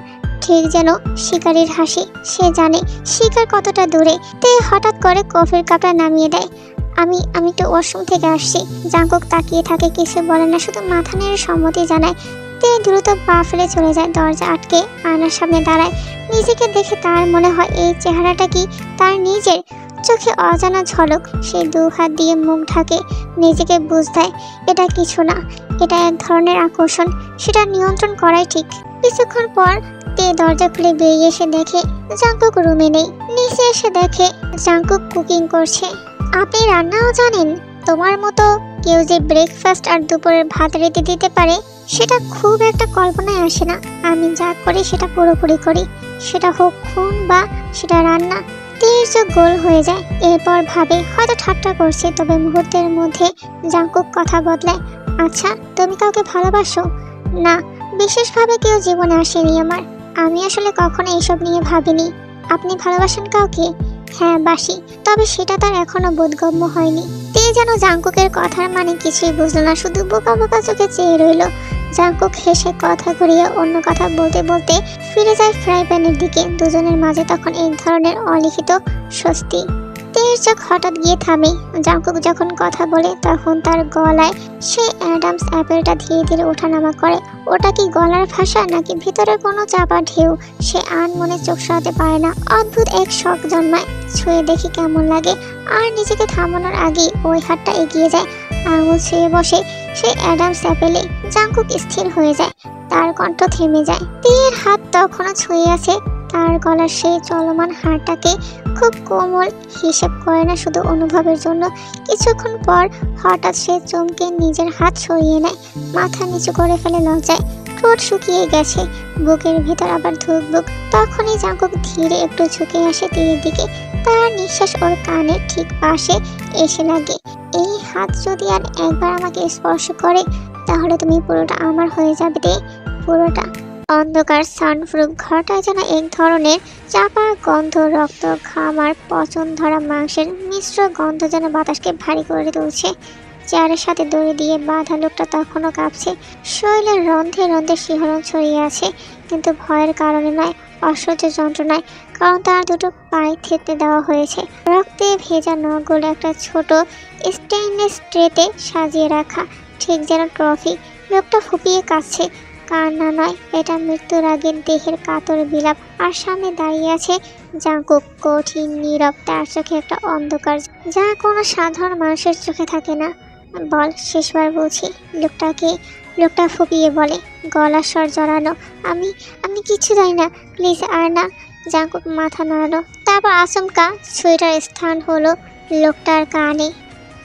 ঠিক যেন শিকারীর হাসি। সে জানে শিকার কতটা দূরে। তে হঠাৎ করে কফির কাপটা নামিয়ে দেয়। আমি একটু ওয়াশরুম থেকে আসছি। জাঙ্কুক তাকিয়ে থাকে, কিছু বলে না, শুধু মাথা নেড়ে সম্মতি জানায়। তে দ্রুত পা ফেলে চলে যায়, দরজা আটকে আয়নার সামনে দাঁড়ায়। নিজেকে দেখে তার মনে হয় এই চেহারাটা কি তার নিজের। চোখে অজানা ঝলক। সে দু হাত দিয়ে মুখ ঢাকে, নিজেকে বুঝ দেয় এটা কিছু না, এটা এক ধরনের আকর্ষণ। সেটা নিয়ন্ত্রণ করাই ঠিক। কিছুক্ষণ পর তে দরজা খুলে বেরিয়ে এসে দেখে জাঙ্কুক রুমে নেই। নিচে এসে দেখে জাঙ্কুক কুকিং করছে। আপনি রান্নাও জানেন? তোমার মতো কেউ যে ব্রেকফাস্ট আর দুপুরের ভাত রেঁধে দিতে পারে সেটা খুব একটা কল্পনায় আসে না। আমি যা করি সেটা পুরোপুরি করি, সেটা হোক খুন বা সেটা রান্না। তীর চোখ গোল হয়ে যায়। এরপর ভাবে হয়তো ঠাট্টা করছে, তবে মুহূর্তের মধ্যে জাঙ্কুক কথা বদলায়। আচ্ছা, তুমি কাউকে ভালোবাসো? না, বিশেষভাবে কেউ জীবনে আসেনি আমার। আমি আসলে কখনো এসব নিয়ে ভাবিনি। আপনি ভালোবাসেন কাউকে? হ্যাঁ বাসি, তবে সেটা তার এখনো বোধগম্য হয়নি। তে যেন জাঙ্কুকের কথার মানে কিছুই বুঝলো না, শুধু বোকা বোকা চোখে চেয়ে রইল। জাঙ্কুক হেসে কথা ঘুরিয়ে অন্য কথা বলতে বলতে ফিরে যায় ফ্রাই প্যানের দিকে। দুজনের মাঝে তখন এক ধরনের অলিখিত স্বস্তি। তের চোখ হঠাৎ গিয়ে থামে। জাঙ্কুক যখন কথা বলে তখন তার গলায় সে অ্যাডামস অ্যাপেলটা ধীরে ধীরে ওঠানামা করে। ওটা কি গলার ভাষা নাকি ভিতরে কোনো চাপা ঢেউ? সে আনমনে চোখ সরাতে পারে না। অদ্ভুত এক শখ জন্মায়। ছুঁয়ে দেখি কেমন লাগে। আর নিজেকে থামানোর আগেই ওই হাতটা এগিয়ে যায়, আঙুল ছুঁয়ে বসে সেই অ্যাডামস অ্যাপেলে। জাঙ্কুক স্থির হয়ে যায়, তার কণ্ঠ থেমে যায়। তের হাত তখনও ছুঁয়ে আছে তার গলার সেই চলমান হাড়টাকে। খুব কোমল, হিসেব করে না, শুধু অনুভবের জন্য। কিছুক্ষণ পর হঠাৎ সে চমকে নিজের হাত সরিয়ে নেয়, মাথা নিচু করে ফেলে লজ্জায়। ঠোঁট শুকিয়ে গেছে, বুকের ভিতর আবার ধুকবুক। তখনই জাঙ্কুক ধীরে একটু ঝুঁকে আসে তীরের দিকে। তার নিঃশ্বাস ওর কানের ঠিক পাশে এসে লাগে। এই হাত যদি আর একবার আমাকে স্পর্শ করে তাহলে তুমি পুরোটা আমার হয়ে যাবে রে, পুরোটা। অন্ধকার সানপ্রুফ ঘরটায় যেন এক ধরনের চাপা গন্ধ, রক্ত, ঘাম আর পচন ধরা মাংসের মিশ্র গন্ধ যেন বাতাসকে ভারী করে তুলছে। চেয়ারের সাথে দড়ি দিয়ে বাঁধা লোকটা তখনও কাঁপছে। শরীরের রন্ধ্রে রন্ধ্রে শিহরণ ছড়িয়ে আছে, কিন্তু ভয়ের কারণে নয়, অসহ্য যন্ত্রণায়। কারণ তার দুটো পায়ে থেতলে দেওয়া হয়েছে। রক্তে ভেজা নখগুলো একটা ছোট স্টেইনলেস ট্রেতে সাজিয়ে রাখা, ঠিক যেন ট্রফি। লোকটা ফুপিয়ে কাঁদছে। কান্না নয়, এটা মৃত্যুর আগের দেহের কাতর বিলাপ। আর সামনে দাঁড়িয়ে আছে জাঙ্কুক, কঠিন, নীরব। তার চোখে একটা অন্ধকার যা কোনো সাধারণ মানুষের চোখে থাকে না। বল, শেষবার বলছি, লোকটাকে। লোকটা ফুপিয়ে বলে, গলার স্বর জড়ানো। আমি আমি কিছু জানি না, প্লিজ আর না। জাঙ্কুক মাথা নাড়ালো, তারপর আচমকা ছুরিটার স্থান হলো লোকটার কানে।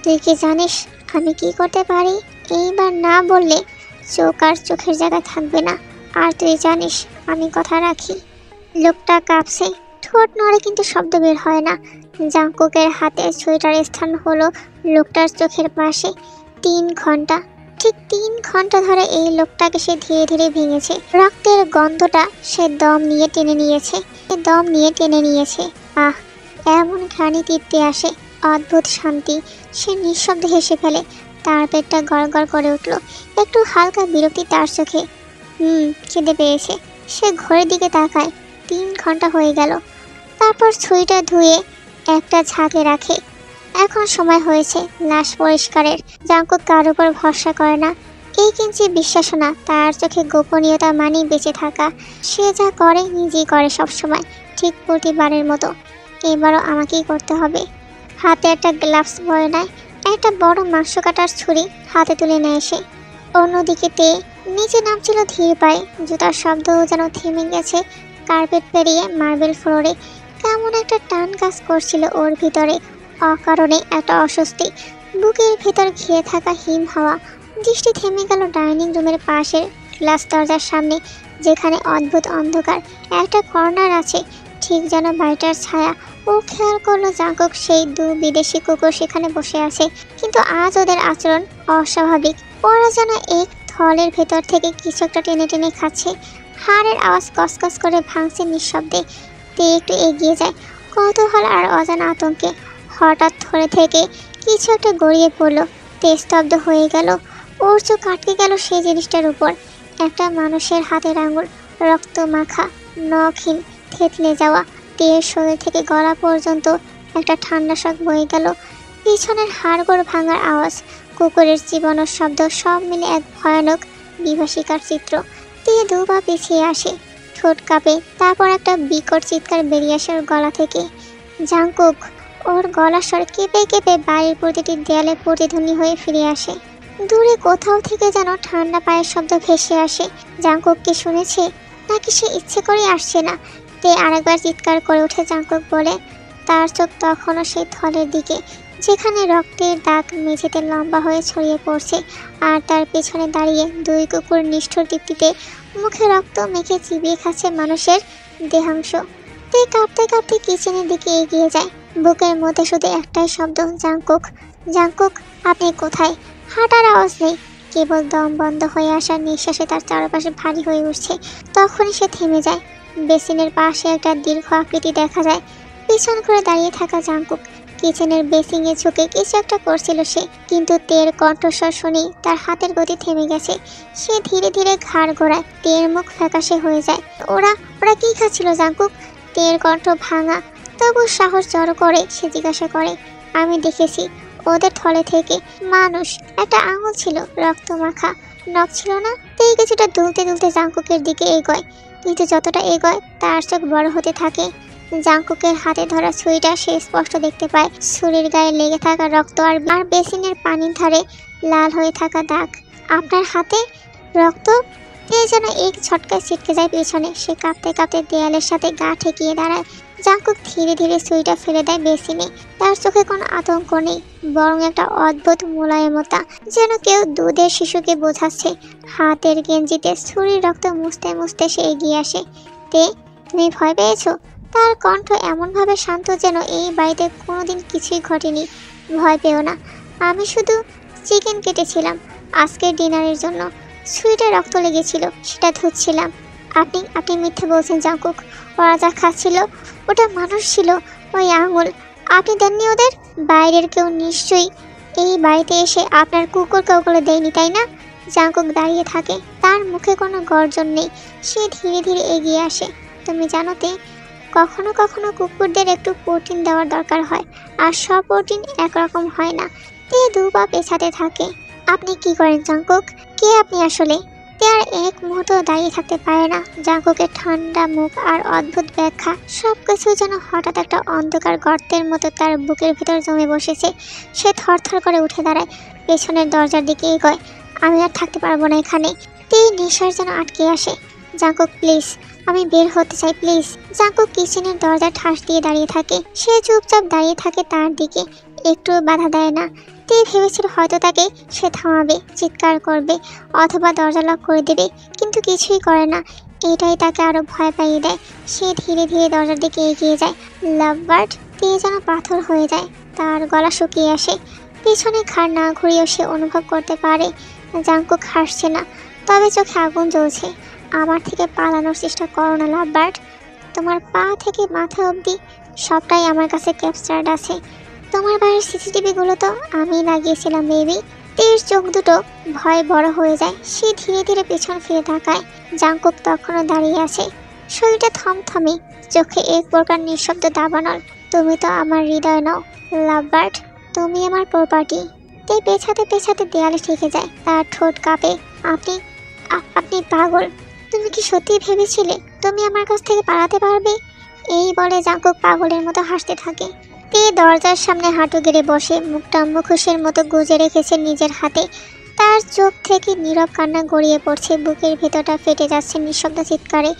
তুই কি জানিস আমি কি করতে পারি? এইবার না বললে চোখ আর চোখের জায়গায় থাকবে না। আর তুই জানিস আমি কথা রাখি। লোকটা কাঁপছে, ঠোঁট নড়ে কিন্তু শব্দ বের হয় না। জাঙ্কুকের হাতে ছুরিটার স্থান হলো লোকটার চোখের পাশে। 3 ঘন্টা, ঠিক 3 ঘন্টা ধরে এই লোকটাকে সে ধীরে ধীরে ভেঙেছে। রক্তের গন্ধটা সে দম নিয়ে টেনে নিয়েছে। আহ, এমন ঘানি তৃপ্তি আসে, অদ্ভুত শান্তি। সে নিঃশব্দে হেসে ফেলে। তার পেটটা গড়গড় করে উঠল, একটু হালকা বিরক্তি তার চোখে। খিদে পেয়েছে। সে ঘড়ির দিকে তাকায়, 3 ঘন্টা হয়ে গেল। তারপর ছুরিটা ধুয়ে একটা ঝাঁকে রাখে। এখন সময় হয়েছে লাশ পরিষ্কারের। জাঙ্কুক কার উপর ভরসা করে না, এই কিঞ্চিত বিশ্বাস না। তার চোখে গোপনীয়তা মানেই বেঁচে থাকা। সে যা করে নিজেই করে সবসময়, ঠিক প্রতিবারের মতো। এবারও আমাকেই করতে হবে। হাতে একটা গ্লাভস পরে নেয়, একটা বড় মাংস কাটার ছুরি হাতে তুলে নেয় সে। অন্যদিকে তে নিচে নামছিল ধীর পায়ে। জুতার শব্দও যেন থেমে গেছে। কার্পেট পেরিয়ে মার্বেল ফ্লোরে কেমন একটা টান কাজ করছিল ওর ভিতরে। অকারণে একটা অস্বস্তি, বুকের ভেতর ঘিরে থাকা হিম হাওয়া। দৃষ্টি থেমে গেল ডাইনিং রুমের পাশের গ্লাস দরজার সামনে, যেখানে অদ্ভুত অন্ধকার। একটা কর্নার আছে, ঠিক যেন বাড়িটার ছায়া। ও খেয়াল করলো জাঙ্কুক সেই 2 বিদেশি কুকুর সেখানে বসে আছে, কিন্তু আজ ওদের আচরণ অস্বাভাবিক। ওরা যেন এক থলের ভেতর থেকে কিছু একটা টেনে টেনে খাচ্ছে। হাড়ের আওয়াজ কসকস করে ভাঙছে নিঃশব্দে। তে একটু এগিয়ে যায়, কৌতূহল আর অজানা আতঙ্কে। হঠাৎ ধরে থেকে কিছু একটা গড়িয়ে পড়লো। তে স্তব্ধ হয়ে গেল। ওর চোখ আটকে গেল সেই জিনিসটার উপর। একটা মানুষের হাতের আঙুল, রক্ত মাখা, নখহীন, থেতলে যাওয়া। তের শরীর থেকে গলা পর্যন্ত একটা ঠান্ডা শক বয়ে গেল। পিছনের হাড়গোড় ভাঙার আওয়াজ, কুকুরের চিবানোর শব্দ, সব মিলে এক ভয়ানক বিভীষিকার চিত্র। তে দুপা পিছিয়ে আসে, ঠোঁট কাঁপে। তারপর একটা বিকট চিৎকার বেরিয়ে আসে ওর গলা থেকে। জাংকুক! ওর গলার স্বর কেঁপে কেঁপে বাড়ির প্রতিটি দেয়ালে প্রতিধ্বনি হয়ে ফিরে আসে। দূরে কোথাও থেকে যেন ঠান্ডা পায়ের শব্দ ভেসে আসে। জাংকুক কি শুনেছে, নাকি সে ইচ্ছে করে আসছে না? তে আরেকবার চিৎকার করে ওঠে। জাংকুক বলে। তার চোখ তখনও সেই থলের দিকে, যেখানে রক্তের দাগ মেঝেতে লম্বা হয়ে ছড়িয়ে পড়ছে। আর তার পেছনে দাঁড়িয়ে দুই কুকুর নিষ্ঠুর দীপ্তিতে মুখে রক্ত মেখে চিবিয়ে খাচ্ছে মানুষের দেহাংশ। তে কাঁপতে কাঁপতে কিচেনের দিকে এগিয়ে যায়। বুকের মধ্যে শুধু একটাই শব্দ, জাংকুক! জাংকুক, আপনি কোথায়? হাঁটার আওয়াজ নেই, কেবল দম বন্ধ হয়ে আসা নিঃশ্বাসে তার চারপাশে ভারী হয়ে উঠছে। তখনই সে থেমে যায়। বেসিনের পাশে একটা দীর্ঘ আকৃতি দেখা যায়। পিছন করে দাঁড়িয়ে থাকা জাংকুক কিচেনের বেসিংয়ে ঝুঁকে কিছু একটা করছিল সে। কিন্তু তের কণ্ঠস্বর শুনেই তার হাতের গতি থেমে গেছে। সে ধীরে ধীরে ঘাড় ঘোরায়। তের মুখ ফ্যাকাশে হয়ে যায়। ওরা ওরা কি খাচ্ছিল জাংকুক? তের কণ্ঠ ভাঙা, তবু সাহস জড়ো করে সে জিজ্ঞাসা করে। আমি দেখেছি ওদের থলে থেকে মানুষ, একটা আঙুল ছিল, রক্ত মাখা, নখ ছিল না? তে কিছুটা দুলতে দুলতে জাংকুকের দিকে এগোয়। কিন্তু যতটা এগোয় তার চোখ বড় হতে থাকে। জাংকুকের হাতে ধরা ছুরিটা সে স্পষ্ট দেখতে পায়। ছুরির গায়ে লেগে থাকা রক্ত আর বেসিনের পানির ধারে লাল হয়ে থাকা দাগ। আপনার হাতে রক্ত! তে যেন এক ছটকায় ছিটকে যায় পেছনে। সে কাঁপতে কাঁপতে দেয়ালের সাথে গা ঠেকিয়ে দাঁড়ায়। জাংকুক ধীরে ধীরে ছুরিটা ফেলে দেয় বেসিনে। তার চোখে কোনো আতঙ্ক নেই, বরং একটা অদ্ভুত মোলায়েমতা, যেন কেউ দুধের শিশুকে বোঝাচ্ছে। হাতের গেঞ্জিতে ছুরির রক্ত মুছতে মুছতে সে এগিয়ে আসে। তে, তুমি ভয় পেয়েছো? তার কণ্ঠ এমনভাবে শান্ত যেন এই বাড়িতে কোনোদিন কিছুই ঘটেনি। ভয় পেও না, আমি শুধু চিকেন কেটেছিলাম আজকের ডিনারের জন্য। ছুরিটা রক্ত লেগেছিল, সেটা ধুচ্ছিলাম। আপনি মিথ্যে বলছেন জাংকুক। ওরা যা খাচ্ছিল ওটা মানুষ ছিল। ওই আঙুল আপনি দেননি ওদের? বাইরের কেউ নিশ্চয়ই এই বাড়িতে এসে আপনার কুকুরকে ওগুলো দেয়নি, তাই না? জাংকুক দাঁড়িয়ে থাকে, তার মুখে কোনো গর্জন নেই। সে ধীরে ধীরে এগিয়ে আসে। তুমি জানোতে, কখনো কখনো কুকুরদের একটু প্রোটিন দেওয়ার দরকার হয়, আর সব প্রোটিন একরকম হয় না। তে দুপা পেছাতে থাকে। আপনি কি করেন জাংকুক? কে আপনি আসলে? তে আর এক মুহূর্ত দাঁড়িয়ে থাকতে পারে না। জাংকুকের ঠান্ডা মুখ আর অদ্ভুত ব্যাখ্যা, সবকিছু যেন হঠাৎ একটা অন্ধকার গর্তের মতো তার বুকের ভিতর জমে বসেছে। সে থরথর করে উঠে দাঁড়ায়, পেছনের দরজার দিকে এগোয়। আমি আর থাকতে পারবো না এখানে। তে নিঃশ্বাস যেন আটকে আসে। জাংকুক প্লিজ, আমি বের হতে চাই প্লিজ। জাংকুক কিচেনের দরজা ঠাস দিয়ে দাঁড়িয়ে থাকে। সে চুপচাপ দাঁড়িয়ে থাকে তার দিকে, একটু বাধা দেয় না। তে ভেবেছিল হয়তো তাকে সে থামাবে, চিৎকার করবে, অথবা দরজা লক করে দেবে, কিন্তু কিছুই করে না। এটাই তাকে আরো ভয় পাইয়ে দেয়। সে ধীরে ধীরে দরজার দিকে এগিয়ে যায়। লাভ বার্ড! তে যেন পাথর হয়ে যায়, তার গলা শুকিয়ে আসে। পিছনে ঘাড় না ঘুরিয়েও সে অনুভব করতে পারে জাংকুক হাসছে না, তবে চোখে আগুন জ্বলছে। আমার থেকে পালানোর চেষ্টা করো না লাভ বার্ড। তোমার পা থেকে মাথা অবধি সবটাই আমার কাছে ক্যাপচার্ড আছে। তোমার বাড়ির সিসিটিভিগুলো তো আমি লাগিয়েছিলাম বেবি। তের চোখ দুটো ভয় বড় হয়ে যায়। সে ধীরে ধীরে পেছন ফিরে তাকায়। জাংকুক তখনও দাঁড়িয়ে আছে, শরীরটা থমথমে, চোখে এক প্রকার নিঃশব্দ দাবানল। তুমি তো আমার হৃদয় নও লাভ বার্ড, তুমি আমার প্রপার্টি। তে পেছাতে পেছাতে দেয়ালে ঠেকে যায়, তার ঠোঁট কাঁপে। আপনি পাগল। তুমি কি সত্যি ভেবেছিলে তুমি আমার কাছ থেকে পালাতে পারবে? এই বলে জাংকুক পাগলের মতো হাসতে থাকে। তে দরজার সামনে হাঁটু গেড়ে বসে, মুখটা মুখোশের মতো গুজে রেখেছে নিজের হাতে। তার চোখ থেকে নীরব কান্না গড়িয়ে পড়ছে, বুকের ভেতরটা ফেটে যাচ্ছে নিঃশব্দ চিৎকারে।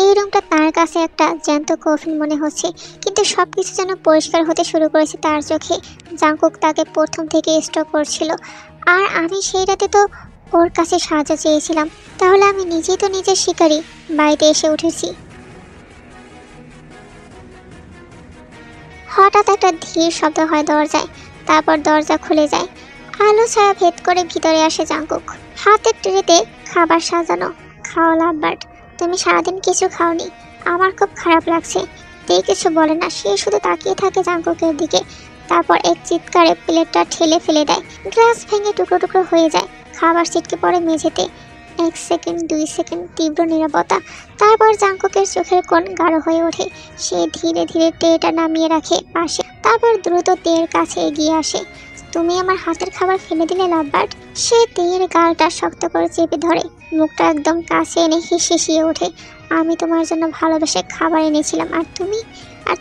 এই রুমটা তার কাছে একটা জ্যান্ত কফিন মনে হচ্ছে, কিন্তু সবকিছু যেন পরিষ্কার হতে শুরু করেছে তার চোখে। জাংকুক তাকে প্রথম থেকে স্টক করছিল, আর আমি সেই রাতে তো ওর কাছে সাহায্য চেয়েছিলাম। তাহলে আমি নিজেই তো নিজের শিকারী। বাড়িতে এসে উঠেছি। হঠাৎ একটা ধীর শব্দ হয় দরজায়, তারপর দরজা খুলে যায়। আলো ছায়া ভেদ করে ভিতরে আসে জাংকুক। হাতের ট্রেতে খাবার সাজানো। খাও লাভ বার্ড। তুমি সারাদিন কিছু খাওনি, আমার খুব খারাপ লাগছে। তে কিছু বলে না, সে শুধু তাকিয়ে থাকে জাঙ্কুকের দিকে। তারপর এক চিৎকারে প্লেটটা ঠেলে ফেলে দেয়, গ্লাস ভেঙে টুকরো টুকরো হয়ে যায়। খাবার ছিটকে পড়ে মেঝেতে। 1 সেকেন্ড, 2 সেকেন্ড তীব্র নীরবতা। তারপর জাঙ্কুকের চোখের কোণ গাঢ় হয়ে ওঠে। সে ধীরে ধীরে ট্রেটা নামিয়ে রাখে পাশে, তারপর দ্রুত তের কাছে এগিয়ে আসে। তুমি আমার হাতের খাবার ফেলে দিলে লাভবার্ড। সে তের গালটা শক্ত করে চেপে ধরে, মুখটা একদম কাছে এনে হিসিয়ে ওঠে। আমি তোমার জন্য ভালোবেসে খাবার এনেছিলাম, আর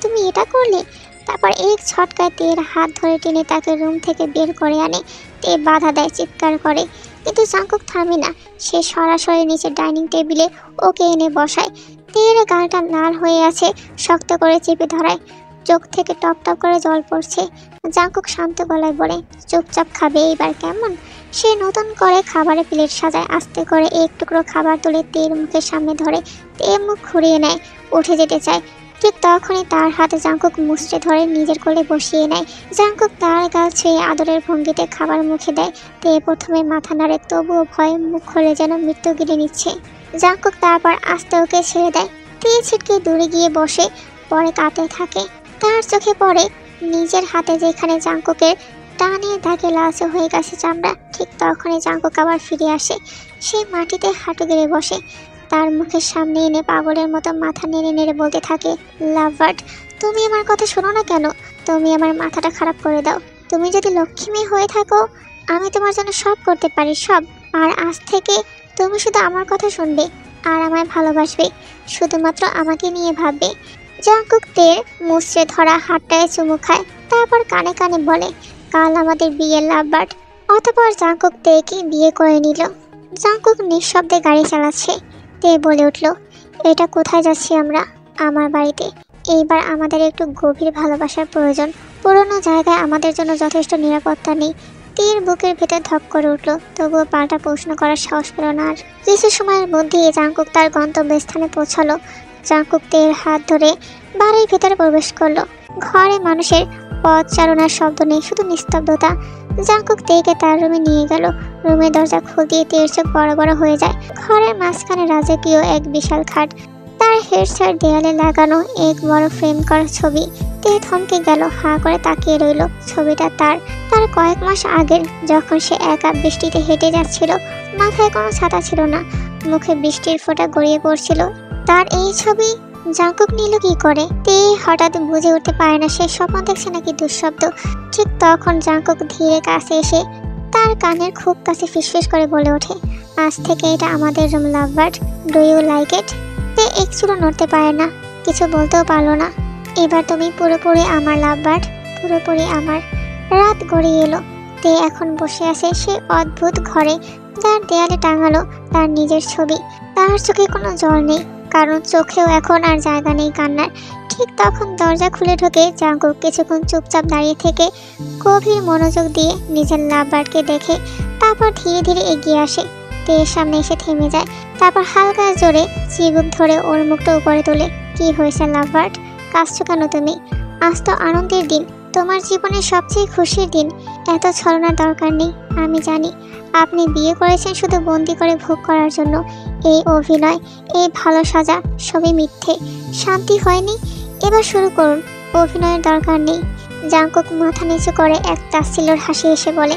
তুমি এটা করলে। তারপর এক ছটকায় তের হাত ধরে টেনে তাকে রুম থেকে বের করে আনে। তে বাধা দেয়, চিৎকার করে, কিন্তু জাঙ্কুক থামে না। সে সরাসরি নিচে ডাইনিং টেবিলে ওকে এনে বসায়। তের গালটা লাল হয়ে আছে, শক্ত করে চেপে ধরায়। চোখ থেকে টপ টপ করে জল পড়ছে। জাঙ্কুক শান্ত গলায় বলে, চুপচাপ খাবে এইবার, কেমন? সে নতুন করে খাবারের প্লেট সাজায়। আস্তে করে এক টুকরো খাবার তুলে তের মুখের সামনে ধরে। তে মুখ ঘুরিয়ে নেয়, উঠে যেতে চায়। ঠিক তখনই তার হাতে জাঙ্কুক মুচড়ে ধরে নিজের কোলে বসিয়ে নেয়। জাঙ্কুক তার গাল ছুঁয়ে আদরের ভঙ্গিতে খাবার মুখে দেয়। তে প্রথমে মাথা নাড়ে, তবুও ভয়ে মুখ খুলে যেন মৃত্যু গিলে নিচ্ছে। জাঙ্কুক তারপর আস্তে ওকে ছেড়ে দেয়। তে ছিটকে দূরে গিয়ে বসে, পরে কাঁদতে থাকে। তার চোখে পড়ে নিজের হাতে যেখানে জাঙ্কুকের টানে দাগে লালচে হয়ে গেছে চামড়া। ঠিক তখনই জাঙ্কুক আবার ফিরে আসে। সে মাটিতে হাঁটু গেড়ে বসে, তার মুখের সামনে এনে পাগলের মতো মাথা নেড়ে নেড়ে বলতে থাকে, লাভবার্ড, তুমি আমার কথা শোনো না কেন? তুমি আমার মাথাটা খারাপ করে দাও। তুমি যদি লক্ষ্মী মেয়ে হয়ে থাকো, আমি তোমার জন্য সব করতে পারি, সব। আর আজ থেকে তুমি শুধু আমার কথা শুনবে আর আমায় ভালোবাসবে, শুধুমাত্র আমাকে নিয়ে ভাববে। জাঙ্কুক তের মুচড়ে ধরা হাতটায় চুমু খায়, তারপর কানে কানে বলে, কাল আমাদের বিয়ের লাভবার্ড। অতঃপর জাঙ্কুক তেকে বিয়ে করে নিল। জাঙ্কুক নিঃশব্দে গাড়ি চালাচ্ছে। তে বলে উঠল, এটা কোথায় যাচ্ছি আমরা? আমার বাড়িতে। এইবার আমাদের একটু গভীর ভালোবাসার প্রয়োজন। পুরনো জায়গায় আমাদের জন্য যথেষ্ট নিরাপত্তা নেই। তীর বুকের ভেতর ধক করে উঠল, তবুও পাল্টা প্রশ্ন করার সাহস পেল না আর। কিছু সময়ের মধ্যেই জাঙ্কুক তার গন্তব্যস্থানে পৌঁছালো। জাঙ্কুক তের হাত ধরে বাড়ির ভেতরে প্রবেশ করলো। ঘরে মানুষের পদচারণার শব্দ নেই, শুধু নিস্তব্ধতা। জাঙ্কুক তেকে তার রুমে নিয়ে গেল। রুমের দরজা খুলতেই তের চোখ বড় বড় হয়ে যায়। ঘরের মাঝখানে রাজকীয় এক বিশাল খাট, তার হেডসেট দেয়ালে লাগানো এক বড় ফ্রেম করা ছবি। তে থমকে গেল, হা করে তাকিয়ে রইল। ছবিটা তার কয়েক মাস আগের, যখন সে একা বৃষ্টিতে হেঁটে যাচ্ছিল। মাথায় কোনো ছাতা ছিল না, মুখে বৃষ্টির ফোঁটা গড়িয়ে পড়ছিল। তার এই ছবি জাঙ্কুক নিল কি করে? তে হঠাৎ বুঝে উঠতে পারে না সে স্বপ্ন দেখছে নাকি দুঃস্বপ্ন। ঠিক তখন জাঙ্কুক ধীরে কাছে এসে তার কানের খুব কাছে ফিসফিস করে বলে ওঠে, আজ থেকে এটা আমাদের room lovebird, do you like it? তে একটুও নড়তে পারে না, কিছু বলতেও পারলো না। এবার তুমি পুরোপুরি আমার লাভবার্ড, পুরোপুরি আমার। রাত গড়িয়ে এলো। তে এখন বসে আছে সে অদ্ভুত ঘরে, যার দেয়ালে টাঙালো তার নিজের ছবি। তার চোখে কোনো জল নেই, কারণ চোখেও এখন আর জায়গা নেই কান্নার। ঠিক তখন দরজা খুলে ঢোকে জাঙ্কুক। কিছুক্ষণ চুপচাপ দাঁড়িয়ে থেকে গভীর মনোযোগ দিয়ে নিজের লাভবার্ডকে দেখে, তারপর ধীরে ধীরে এগিয়ে আসে। তের সামনে এসে থেমে যায়, তারপর হালকা জোরে চিবুক ধরে ওর মুখটা উপরে তোলে। কি হয়েছে লাভবার্ড, কাঁদছো কেন তুমি? আজ তো আনন্দের দিন, তোমার জীবনের সবচেয়ে খুশির দিন। এত ছলনার দরকার নেই। আমি জানি আপনি বিয়ে করেছেন শুধু বন্দি করে ভোগ করার জন্য। এই অভিনয়, এই ভালো সাজা সবই মিথ্যে। শান্তি হয়নি, এবার শুরু করুন। অভিনয়ের দরকার নেই। জাঙ্কুক মাথা নিচু করে এক তাচ্ছিল্যের হাসি এসে বলে,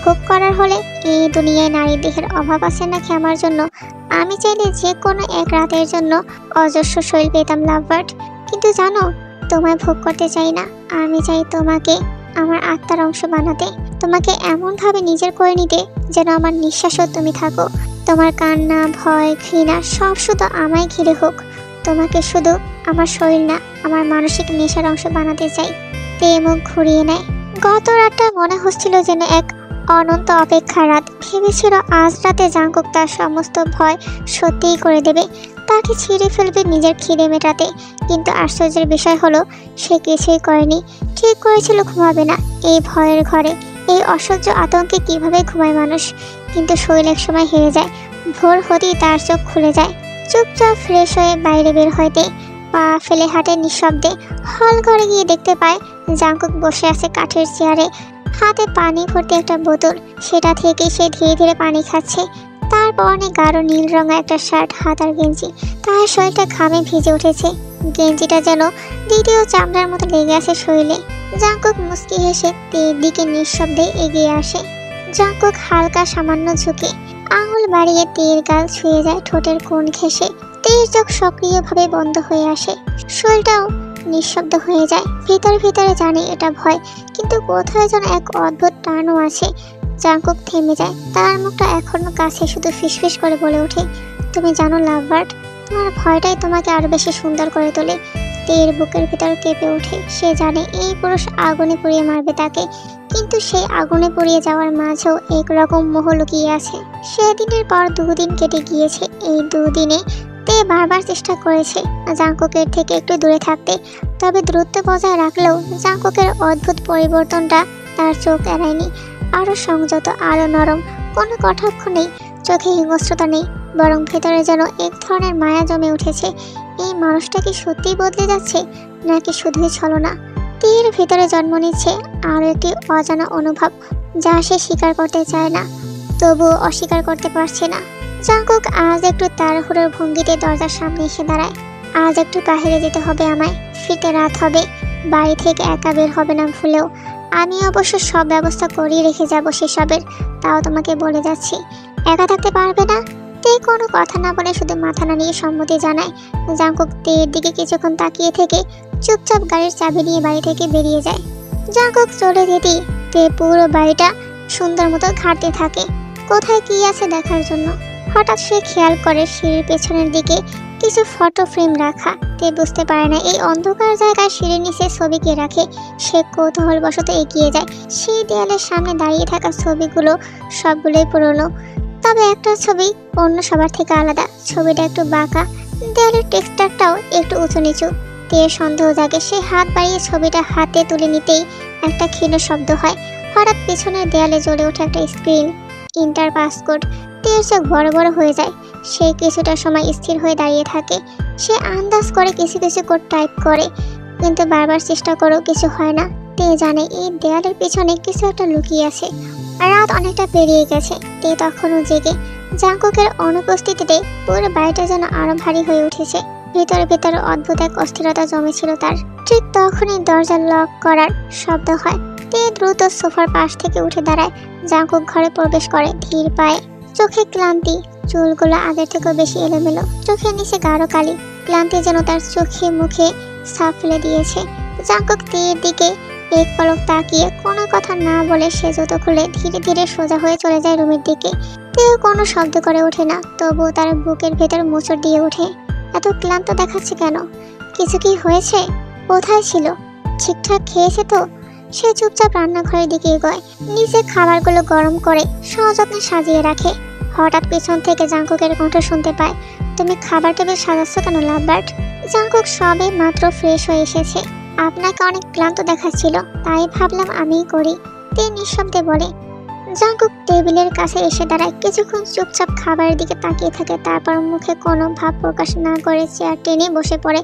ভোগ করার হলে এই দুনিয়ায় নারী দেহের অভাব আছে নাকি আমার জন্য? আমি চাইলে যে কোনো এক রাতের জন্য অজস্র শৈল পেতাম লাভবার্ড, কিন্তু জানো, তোমায় ভোগ করতে চাই না। আমি চাই তোমাকে আমার আত্মার অংশ বানাতে, তোমাকে এমনভাবে নিজের করে নিতে যেন আমার নিঃশ্বাসও তুমি থাকো। তোমার কান্না, ভয়, ঘৃণা সব শুধু আমায় ঘিরে হোক। তোমাকে শুধু আমার শরীর না, আমার মানসিক নেশার অংশ বানাতে চাই। তে মুখ ঘুরিয়ে নেয়। গত রাতটা মনে হচ্ছিল যেন এক অনন্ত অপেক্ষার রাত। ভেবেছিল আজ রাতে জাঙ্কুক তার সমস্ত ভয় সত্যিই করে দেবে, তাকে ছিঁড়ে ফেলবে নিজের খিদে মেটাতে। কিন্তু আশ্চর্যের বিষয় হলো সে কিছুই করেনি। ঠিক করেছিল ঘুমাবে না এই ভয়ের ঘরে। এই অসহ্য আতঙ্কে কিভাবে ঘুমায় মানুষ? কিন্তু শরীর এক সময় হেরে যায়। ভোর হতেই তার চোখ খুলে যায়। চুপচাপ ফ্রেশ হয়ে বাইরে বের হইতে পা ফেলে হাঁটে নিঃশব্দে। হল ঘরে গিয়ে দেখতে পায় জাঙ্কুক বসে আছে কাঠের চেয়ারে, হাতে পানি ভর্তি একটা বোতল। সেটা থেকে সে ধীরে ধীরে পানি খাচ্ছে। তার তার পরনে গাঢ় নীল রঙের একটা শার্ট, হাত আর গেঞ্জি। তার শরীরটা ঘামে ভিজে উঠেছে, গেঞ্জিটা যেন দ্বিতীয় চামড়ার মতো লেগে আছে শরীরে। জাংকুক মুচকি হেসে তের দিকে নিঃশব্দে এগিয়ে আসে। জাংকুক হালকা সামান্য ঝুঁকে আঙুল বাড়িয়ে তের গাল ছুঁয়ে যায় ঠোঁটের কোণ ঘেঁষে। তের চোখ সক্রিয়ভাবে বন্ধ হয়ে আসে, শরীরটাও নিঃশব্দ হয়ে যায়। ভিতরে ভিতরে জানে এটা ভয়, কিন্তু কোথায় যেন এক অদ্ভুত টানও আছে। জাংকুক থেমে যায়, তার মুখটা এখনো কাছে, শুধু ফিসফিস করে বলে ওঠে, তুমি জানো লাভবার্ড, তোমার ভয়টাই তোমাকে আরো বেশি সুন্দর করে তোলে। তের বুকের ভিতর কেঁপে ওঠে। সে জানে এই পুরুষ আগুনে পুড়িয়ে মারবে তাকে, কিন্তু সেই আগুনে পুড়িয়ে যাওয়ার মাঝেও একরকম মোহ লুকিয়ে আছে। সেদিনের পর 2 দিন কেটে গিয়েছে। এই 2 দিনে তে বারবার চেষ্টা করেছে জাংকুকের থেকে একটু দূরে থাকতে, তবে দূরত্ব বজায় রাখলেও জাংকুকের অদ্ভুত পরিবর্তনটা তার চোখ এড়ায়নি। আরো সংযত, আরো নরম, কোনো কটাক্ষ নেই, চোখে হিংস্রতা নেই, বরং ভেতরে যেন এক ধরনের মায়া জমে উঠেছে। এই মানুষটা কি সত্যিই বদলে যাচ্ছে, নাকি শুধুই ছলনা? তীর ভিতরে জন্ম নিচ্ছে আরো একটি অজানা অনুভব, যা সে স্বীকার করতে চায় না, তবুও অস্বীকার করতে পারছে না। জাংকুক আজ একটু তাড়াহুড়োর ভঙ্গিতে দরজার সামনে এসে দাঁড়ায়। আজ একটু বাইরে যেতে হবে আমায়, ফিরতে রাত হবে, বাড়ি থেকে একা বের হবে না ভুলেও। আমি অবশ্য সব ব্যবস্থা করিয়ে রেখে যাব সেসবের, তাও তোমাকে বলে যাচ্ছি। একা থাকতে পারবে না? তে কোনো কথা না বলে শুধু মাথা নাড়িয়ে সম্মতি জানায়। জাংকুক তের দিকে কিছুক্ষণ তাকিয়ে থেকে চুপচাপ গাড়ির চাবি নিয়ে বাড়ি থেকে বেরিয়ে যায়। জাংকুক চলে যেতেই তে পুরো বাড়িটা সুন্দর মতো ঘাঁটতে থাকে, কোথায় কি আছে দেখার জন্য। হঠাৎ সে খেয়াল করে সিঁড়ির পেছনের দিকে কিছু ফটো ফ্রেম রাখা। তে বুঝতে পারে না এই অন্ধকার জায়গায় সিঁড়ির নিচে ছবি কে রাখে। সে কৌতূহলবশত এগিয়ে যায়। সেই দেয়ালের সামনে দাঁড়িয়ে থাকা ছবিগুলো সবগুলোই পুরনো, তবে একটা ছবি অন্য সবার থেকে আলাদা। ছবিটা একটু বাঁকা, দেয়ালের টেক্সচারটাও একটু উঁচু নিচু। তে সন্দেহ জাগে। সে হাত বাড়িয়ে ছবিটা হাতে তুলে নিতেই একটা ক্ষীণ শব্দ হয়। হঠাৎ পেছনের দেয়ালে জ্বলে ওঠে একটা স্ক্রিন, ইন্টার পাসকোড। তের চোখ বড় বড় হয়ে যায়। সে কিছুটা সময় স্থির হয়ে দাঁড়িয়ে থাকে। সে আন্দাজ করে কিছু কিছু কোড টাইপ করে, কিন্তু বারবার চেষ্টা করেও কিছু হয় না। তে জানে এই দেয়ালের পিছনে কিছু একটা লুকিয়ে আছে। রাত অনেকটা পেরিয়ে গেছে, তে তখনও জেগে। জাংকুকের অনুপস্থিতিতে পুরো বাড়িটা যেন আরো ভারী হয়ে উঠেছে। ভেতরে ভেতরে অদ্ভুত এক অস্থিরতা জমেছিল তার। ঠিক তখনই দরজা লক করার শব্দ হয়। তে দ্রুত সোফার পাশ থেকে উঠে দাঁড়ায়। জাংকুক ঘরে প্রবেশ করে ধীর পায়ে, চোখে ক্লান্তি, চুলগুলো আগের থেকেও বেশি এলোমেলো, চোখের নিচে গাঢ় কালি। ক্লান্তি যেন তার চোখে মুখে ছাপ ফেলে দিয়েছে। জাংকুক তের দিকে এক পলক তাকিয়ে কোনো কথা না বলে সে জুতো খুলে ধীরে ধীরে সোজা হয়ে চলে যায় রুমের দিকে। তেও কোনো শব্দ করে ওঠে না, তবুও তার বুকের ভেতর মোচড় দিয়ে ওঠে। এত ক্লান্ত দেখাচ্ছে কেন? কিছু কি হয়েছে? কোথায় ছিল? ঠিকঠাক খেয়েছে তো? সে চুপচাপ রান্নাঘরের দিকে এগোয়, নিজে খাবারগুলো গরম করে সযত্নে সাজিয়ে রাখে। হঠাৎ পেছন থেকে জাংকুকের কণ্ঠ শুনতে পায়, তুমি খাবার টেবিল সাজাচ্ছ কেন লাভবার্ড? জাংকুক সবে মাত্র ফ্রেশ হয়ে এসেছে, আপনাকে অনেক ক্লান্ত দেখাচ্ছিল, তাই ভাবলাম আমিই করি। তে নিঃশব্দে বলে। জাংকুক টেবিলের কাছে এসে দাঁড়ায়, কিছুক্ষণ চুপচাপ খাবারের দিকে তাকিয়ে থাকে, তারপর মুখে কোনো ভাব প্রকাশ না করে চেয়ার টেনে বসে পড়ে।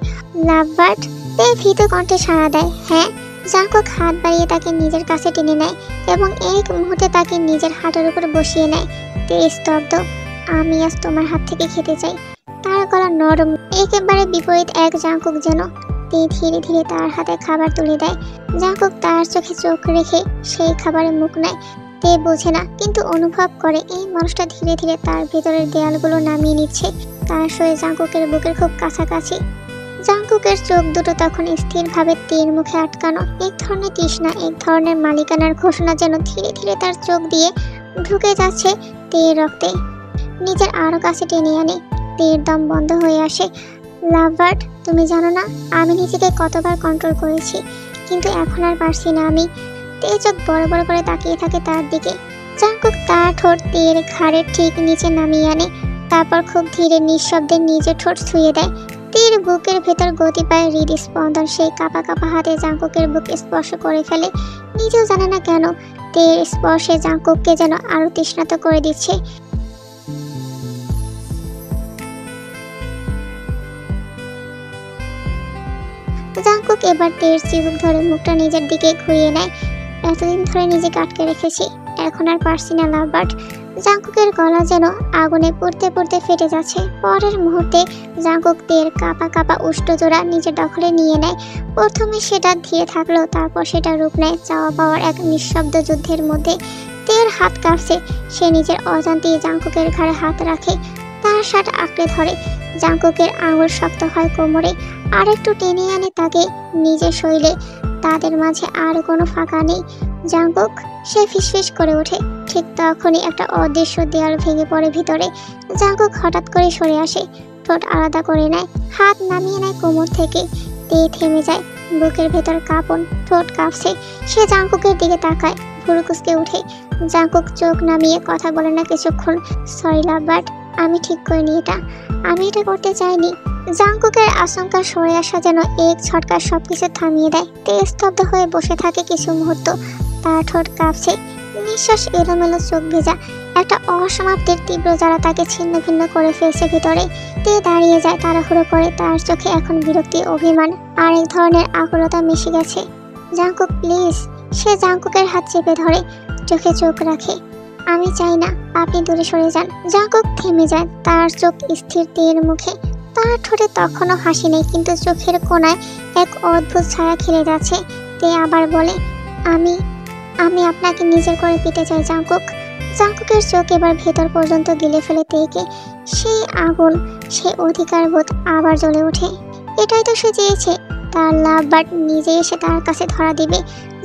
লাভবার্ড? তে ভীত কণ্ঠে সাড়া দেয়, হ্যাঁ। জাংকুক হাত বাড়িয়ে তাকে নিজের কাছে টেনে নেয় এবং এক মুহূর্তে তাকে নিজের হাতের উপর বসিয়ে নেয়। তে স্তব্ধ। আমি আজ তোমার হাত থেকে খেতে চাই। তার গলা নরম, একেবারে বিপরীত এক জাংকুক যেন। তে ধীরে ধীরে তার হাতে খাবার তুলে দেয়। জাংকুক তার চোখে চোখ রেখে সেই খাবারে মুখ নেয়। তে বোঝে না, কিন্তু অনুভব করে এই মানুষটা ধীরে ধীরে তার ভেতরের দেয়ালগুলো নামিয়ে নিচ্ছে। তার সয়ে জাংকুকের বুকের খুব কাছাকাছি। জাংকুকের চোখ দুটো তখন স্থিরভাবে তের মুখে আটকানো। এক ধরনের তৃষ্ণা, এক ধরনের মালিকানার ঘোষণা যেন ধীরে ধীরে তার চোখ দিয়ে ঢুকে যাচ্ছে তের রক্তে। নিজের আরো কাছে টেনে আনে। তের দম বন্ধ হয়ে আসে। লাভবার্ড, তুমি জানো না আমি নিজেকে কতবার কন্ট্রোল করেছি, কিন্তু এখন আর পারছি না আমি। তে চোখ বড় বড় করে তাকিয়ে থাকে তার দিকে। জাংকুক তার ঠোঁট তের ঘাড়ের ঠিক নিচে নামিয়ে আনে, তারপর খুব ধীরে নিঃশব্দে নিজের ঠোঁট ছুঁয়ে দেয়। তের বুকের ভেতর গতি পায় হৃদস্পন্দন। সেই কাঁপা কাঁপা হাতে জাংকুকের বুক স্পর্শ করে ফেলে। নিজেও জানে না কেন তের স্পর্শে জাংকুককে যেন আরো তৃষ্ণাত করে দিচ্ছে। জাংকুক এবার তের চিবুক ধরে মুখটা নিজের দিকে ঘুরিয়ে নেয়। এতদিন ধরে নিজেকে আটকে রেখেছি, এখন আর পারছি না লাভবার্ড। জাংকুকের গলা যেন আগুনে পুড়তে পুড়তে ফেটে যাচ্ছে। পরের মুহূর্তে জাংকুক তের কাঁপা কাঁপা উষ্ঠজোড়া নিজের দখলে নিয়ে নেয়। প্রথমে সেটা ধীরে থাকলেও তারপর সেটা রূপ নেয় চাওয়া পাওয়ার এক নিঃশব্দ যুদ্ধের মধ্যে। তের হাত কাঁপছে, সে নিজের অজান্তেই জাংকুকের ঘাড়ে হাত রাখে, তার শার্ট আঁকড়ে ধরে। জাংকুকের আঙুল শক্ত হয় কোমরে, আর একটু টেনে আনে তাকে নিজের শরীরে। তাদের মাঝে আর কোনো ফাঁকা নেই। জাংকুক, সে ফিসফিস করে ওঠে। ঠিক তখনই একটা অদৃশ্য দেয়াল ভেঙে পড়ে ভিতরে। জাংকুক হঠাৎ করে সরে আসে, ঠোঁট আলাদা করে নেয়, হাত নামিয়ে নেয় কোমর থেকে। তে থেমে যায়, বুকের ভেতর কাঁপন, ঠোঁট কাঁপছে। সে জাংকুকের দিকে তাকায়, ভুরু কুঁচকে ওঠে। জাংকুক চোখ নামিয়ে কথা বলে না কিছুক্ষণ। সরি লাভ বাট, আমি ঠিক করিনি এটা, আমি এটা করতে চাইনি। জাংকুকের আশঙ্কা সরে আসা যেন এক ঝটকা সবকিছু থামিয়ে দেয়। তে স্তব্ধ হয়ে বসে থাকে কিছু মুহূর্ত, তার ঠোঁট কাঁপছে, নিঃশ্বাস এলোমেলো, চোখ ভেজা। একটা অসমাপ্তির তীব্র জ্বালা তাকে ছিন্ন ভিন্ন করে ফেলছে ভিতরে। তে দাঁড়িয়ে যায়, তাড়াহুড়ো করে। তার চোখে এখন বিরক্তি, অভিমান আর এক ধরনের আকুলতা মিশে গেছে। Jungkook please. সে জাংকুকের হাত চেপে ধরে, চোখে চোখ রাখে। আমি চাই না, আপনি দূরে সরে যান। জাংকুক থেমে যায়, তার চোখ স্থির তের মুখে। তার ঠোঁটে তখনও হাসি নেই, কিন্তু চোখের কোণায় এক অদ্ভুত ছায়া খেলে যাচ্ছে। তে আবার বলে, আমি আমি আপনাকে নিজের করে পেতে চাই জাংকুক। জাংকুকের চোখ এবার ভেতর পর্যন্ত গিলে ফেলে তেকে। সেই আগুন, সেই অধিকার বোধ আবার জ্বলে ওঠে। এটাই তো সে চেয়েছে, তার লাভ বাট নিজে এসে তার কাছে ধরা দিবে।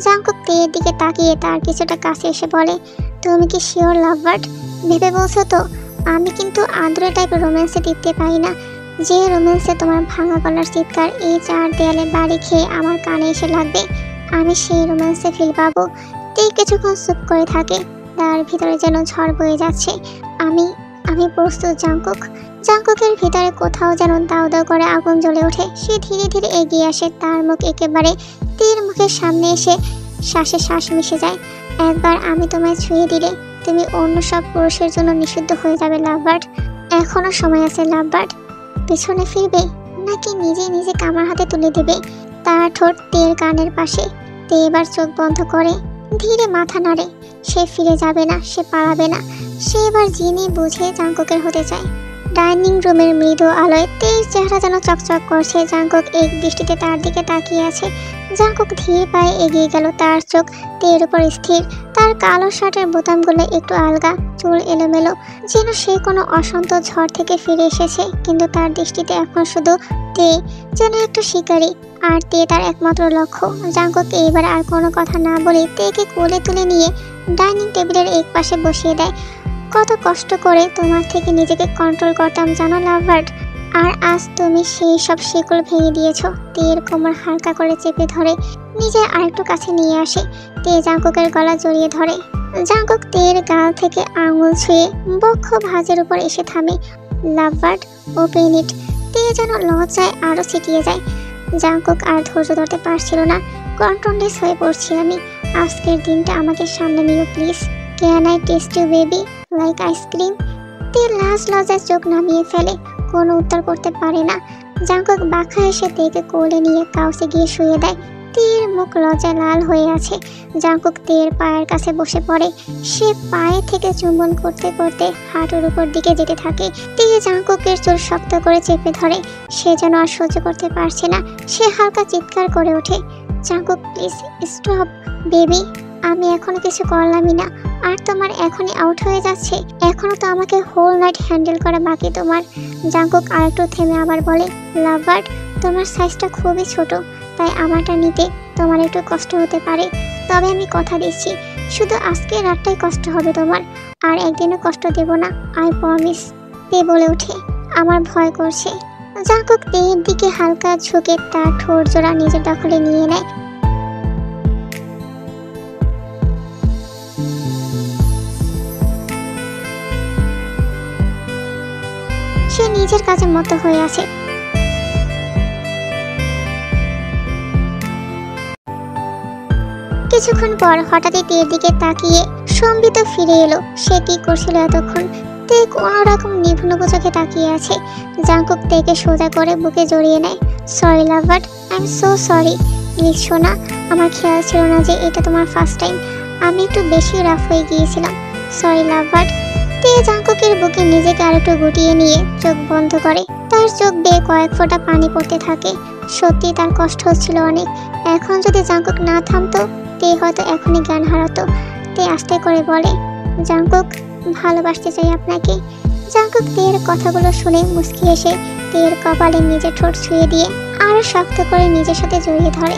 জাংকুক তের দিকে তাকিয়ে তার কিছুটা কাছে এসে বলে, তুমি কি শিওর লাভ বাট? ভেবে বলছো তো? আমি কিন্তু আদুরে টাইপের রোম্যান্সে দিতে পারি না, যে রোম্যান্সে তোমার ভাঙা গলার চিৎকার এই চার দেয়ালে বাড়ি খেয়ে আমার কানে এসে লাগবে। আমি সেই রোম্যান্সে ফিল পাবো। তে কিছুক্ষণ চুপ করে থাকে, তার ভিতরে যেন ঝড় বয়ে যাচ্ছে। আমি আমি প্রস্তুত জাংকুক। জাংকুকের ভিতরে কোথাও যেন দাউ দাউ করে আগুন জ্বলে ওঠে। সে ধীরে ধীরে এগিয়ে আসে, তার মুখ একেবারে তীর মুখের সামনে এসে শ্বাসে শ্বাস মিশে যায়। একবার আমি তোমায় ছুঁয়ে দিলে তুমি অন্য সব পুরুষের জন্য নিষিদ্ধ হয়ে যাবে লাভবার্ড। এখনো সময় আছে লাভবার্ড। পেছনে ফিরবে নাকি নিজে নিজে কামার হাতে তুলে দেবে? তার ঠোঁট তের কানের পাশে। তে এবার চোখ বন্ধ করে, ধীরে মাথা নাড়ে। সে ফিরে যাবে না, সে পালাবে না। সে এবার জেনে বুঝে জাংকুকের হতে চায়। ডাইনিং রুমের মৃদু আলোয় তের চেহারা যেন চকচক করছে। জাংকুক এক দৃষ্টিতে তার দিকে তাকিয়ে আছে। জাংকুক ধীরে পায়ে এগিয়ে গেল, তার চোখ তের উপর স্থির। তার কালো শার্টের বোতামগুলো একটু আলগা, চুল এলোমেলো, যেন সে কোনো অশান্ত ঝড় থেকে ফিরে এসেছে। কিন্তু তার দৃষ্টিতে এখন শুধু তে, যেন একটু শিকারী, আর তে তার একমাত্র লক্ষ্য। জাংকুক এবার আর কোনো কথা না বলে তেকে কোলে তুলে নিয়ে ডাইনিং টেবিলের এক পাশে বসিয়ে দেয়। কত কষ্ট করে তোমার থেকে নিজেকে কন্ট্রোল করতাম জানো লাভবার্ড, আর আজ তুমি সেই সব শিকল ভেঙে দিয়েছো। তের কোমর হালকা করে চেপে ধরে নিজের আরেকটু কাছে নিয়ে আসে। তে জাংকুকের গলা জড়িয়ে ধরে। জাংকুক তের গাল থেকে আঙুল ছুঁয়ে বক্ষ ভাঁজের উপর এসে থামে। Lovebird, open it. তে যেন লজ্জায় আরো ছিটিয়ে যায়। জাংকুক আর ধৈর্য ধরতে পারছিল না। কন্ট্রোললেস হয়ে পড়ছি আমি। আজকের দিনটা আমাকে সামনে নিও please. Can I taste you baby like ice cream? তে লাজ লজ্জায় চোখ নামিয়ে ফেলে, কোনো উত্তর করতে পারে না। জাংকুক বাঁকা এসে তেকে কোলে নিয়ে কাউসে গিয়ে শুয়ে দেয়। তের মুখ লজ্জায় লাল হয়ে আছে। জাংকুক তের পায়ের কাছে বসে পড়ে। সে পায়ে থেকে চুম্বন করতে করতে হাঁটুর উপর দিকে যেতে থাকে। তে জাংকুকের চুল শক্ত করে চেপে ধরে। সে যেন আর সহ্য করতে পারছে না। সে হালকা চিৎকার করে ওঠে, জাংকুক প্লিজ স্টপ বেবি। আমি এখনো কিছু করলামই না, আর তোমার এখনই আউট হয়ে যাচ্ছে। এখনো তো আমাকে হোল নাইট হ্যান্ডেল করা বাকি তোমার। জাংকুক আরেকটু থেমে আবার বলে, লাভবার্ড, তোমার সাইজটা খুবই ছোট, তাই আমারটা নিতে তোমার একটু কষ্ট হতে পারে। তবে আমি কথা দিচ্ছি, শুধু আজকের রাতটাই কষ্ট হবে তোমার, আর একদিনও কষ্ট দেব না, আই প্রমিস। তে বলে ওঠে, আমার ভয় করছে। জাংকুক তের দিকে হালকা ঝুঁকে তার ঠোঁট জোড়া নিজের দখলে নিয়ে নেয়। সে নিজের কাজের মতো হয়ে আছে। কিছুক্ষণ পর হঠাৎই তের দিকে তাকিয়ে সম্বিত ফিরে এলো। সে কি করছিল এতক্ষণ? তে কোনো রকম নিভৃত চোখে তাকিয়ে আছে। জাংকুক তেকে সোজা করে বুকে জড়িয়ে নেয়। Sorry lovebird, I am so sorry. Please শোনা, আমার খেয়াল ছিল না যে এটা তোমার ফার্স্ট টাইম। আমি একটু বেশি রাফ হয়ে গিয়েছিলাম। Sorry lovebird. তে জাঙ্কুকের বুকে নিজেকে আরেকটু গুটিয়ে নিয়ে চোখ বন্ধ করে। তার চোখ বেয়ে কয়েক ফোঁটা পানি পড়তে থাকে। সত্যি তার কষ্ট হচ্ছিল অনেক। এখন যদি জাঙ্কুক না থামতো, তে হয়তো এখনই জ্ঞান হারাতো। তে আস্তে করে বলে, জাঙ্কুক, ভালোবাসতে চাই আপনাকে। জাঙ্কুক তের কথাগুলো শুনে মুচকি এসে তের কপালে নিজের ঠোঁট ছুঁয়ে দিয়ে আরো শক্ত করে নিজের সাথে জড়িয়ে ধরে।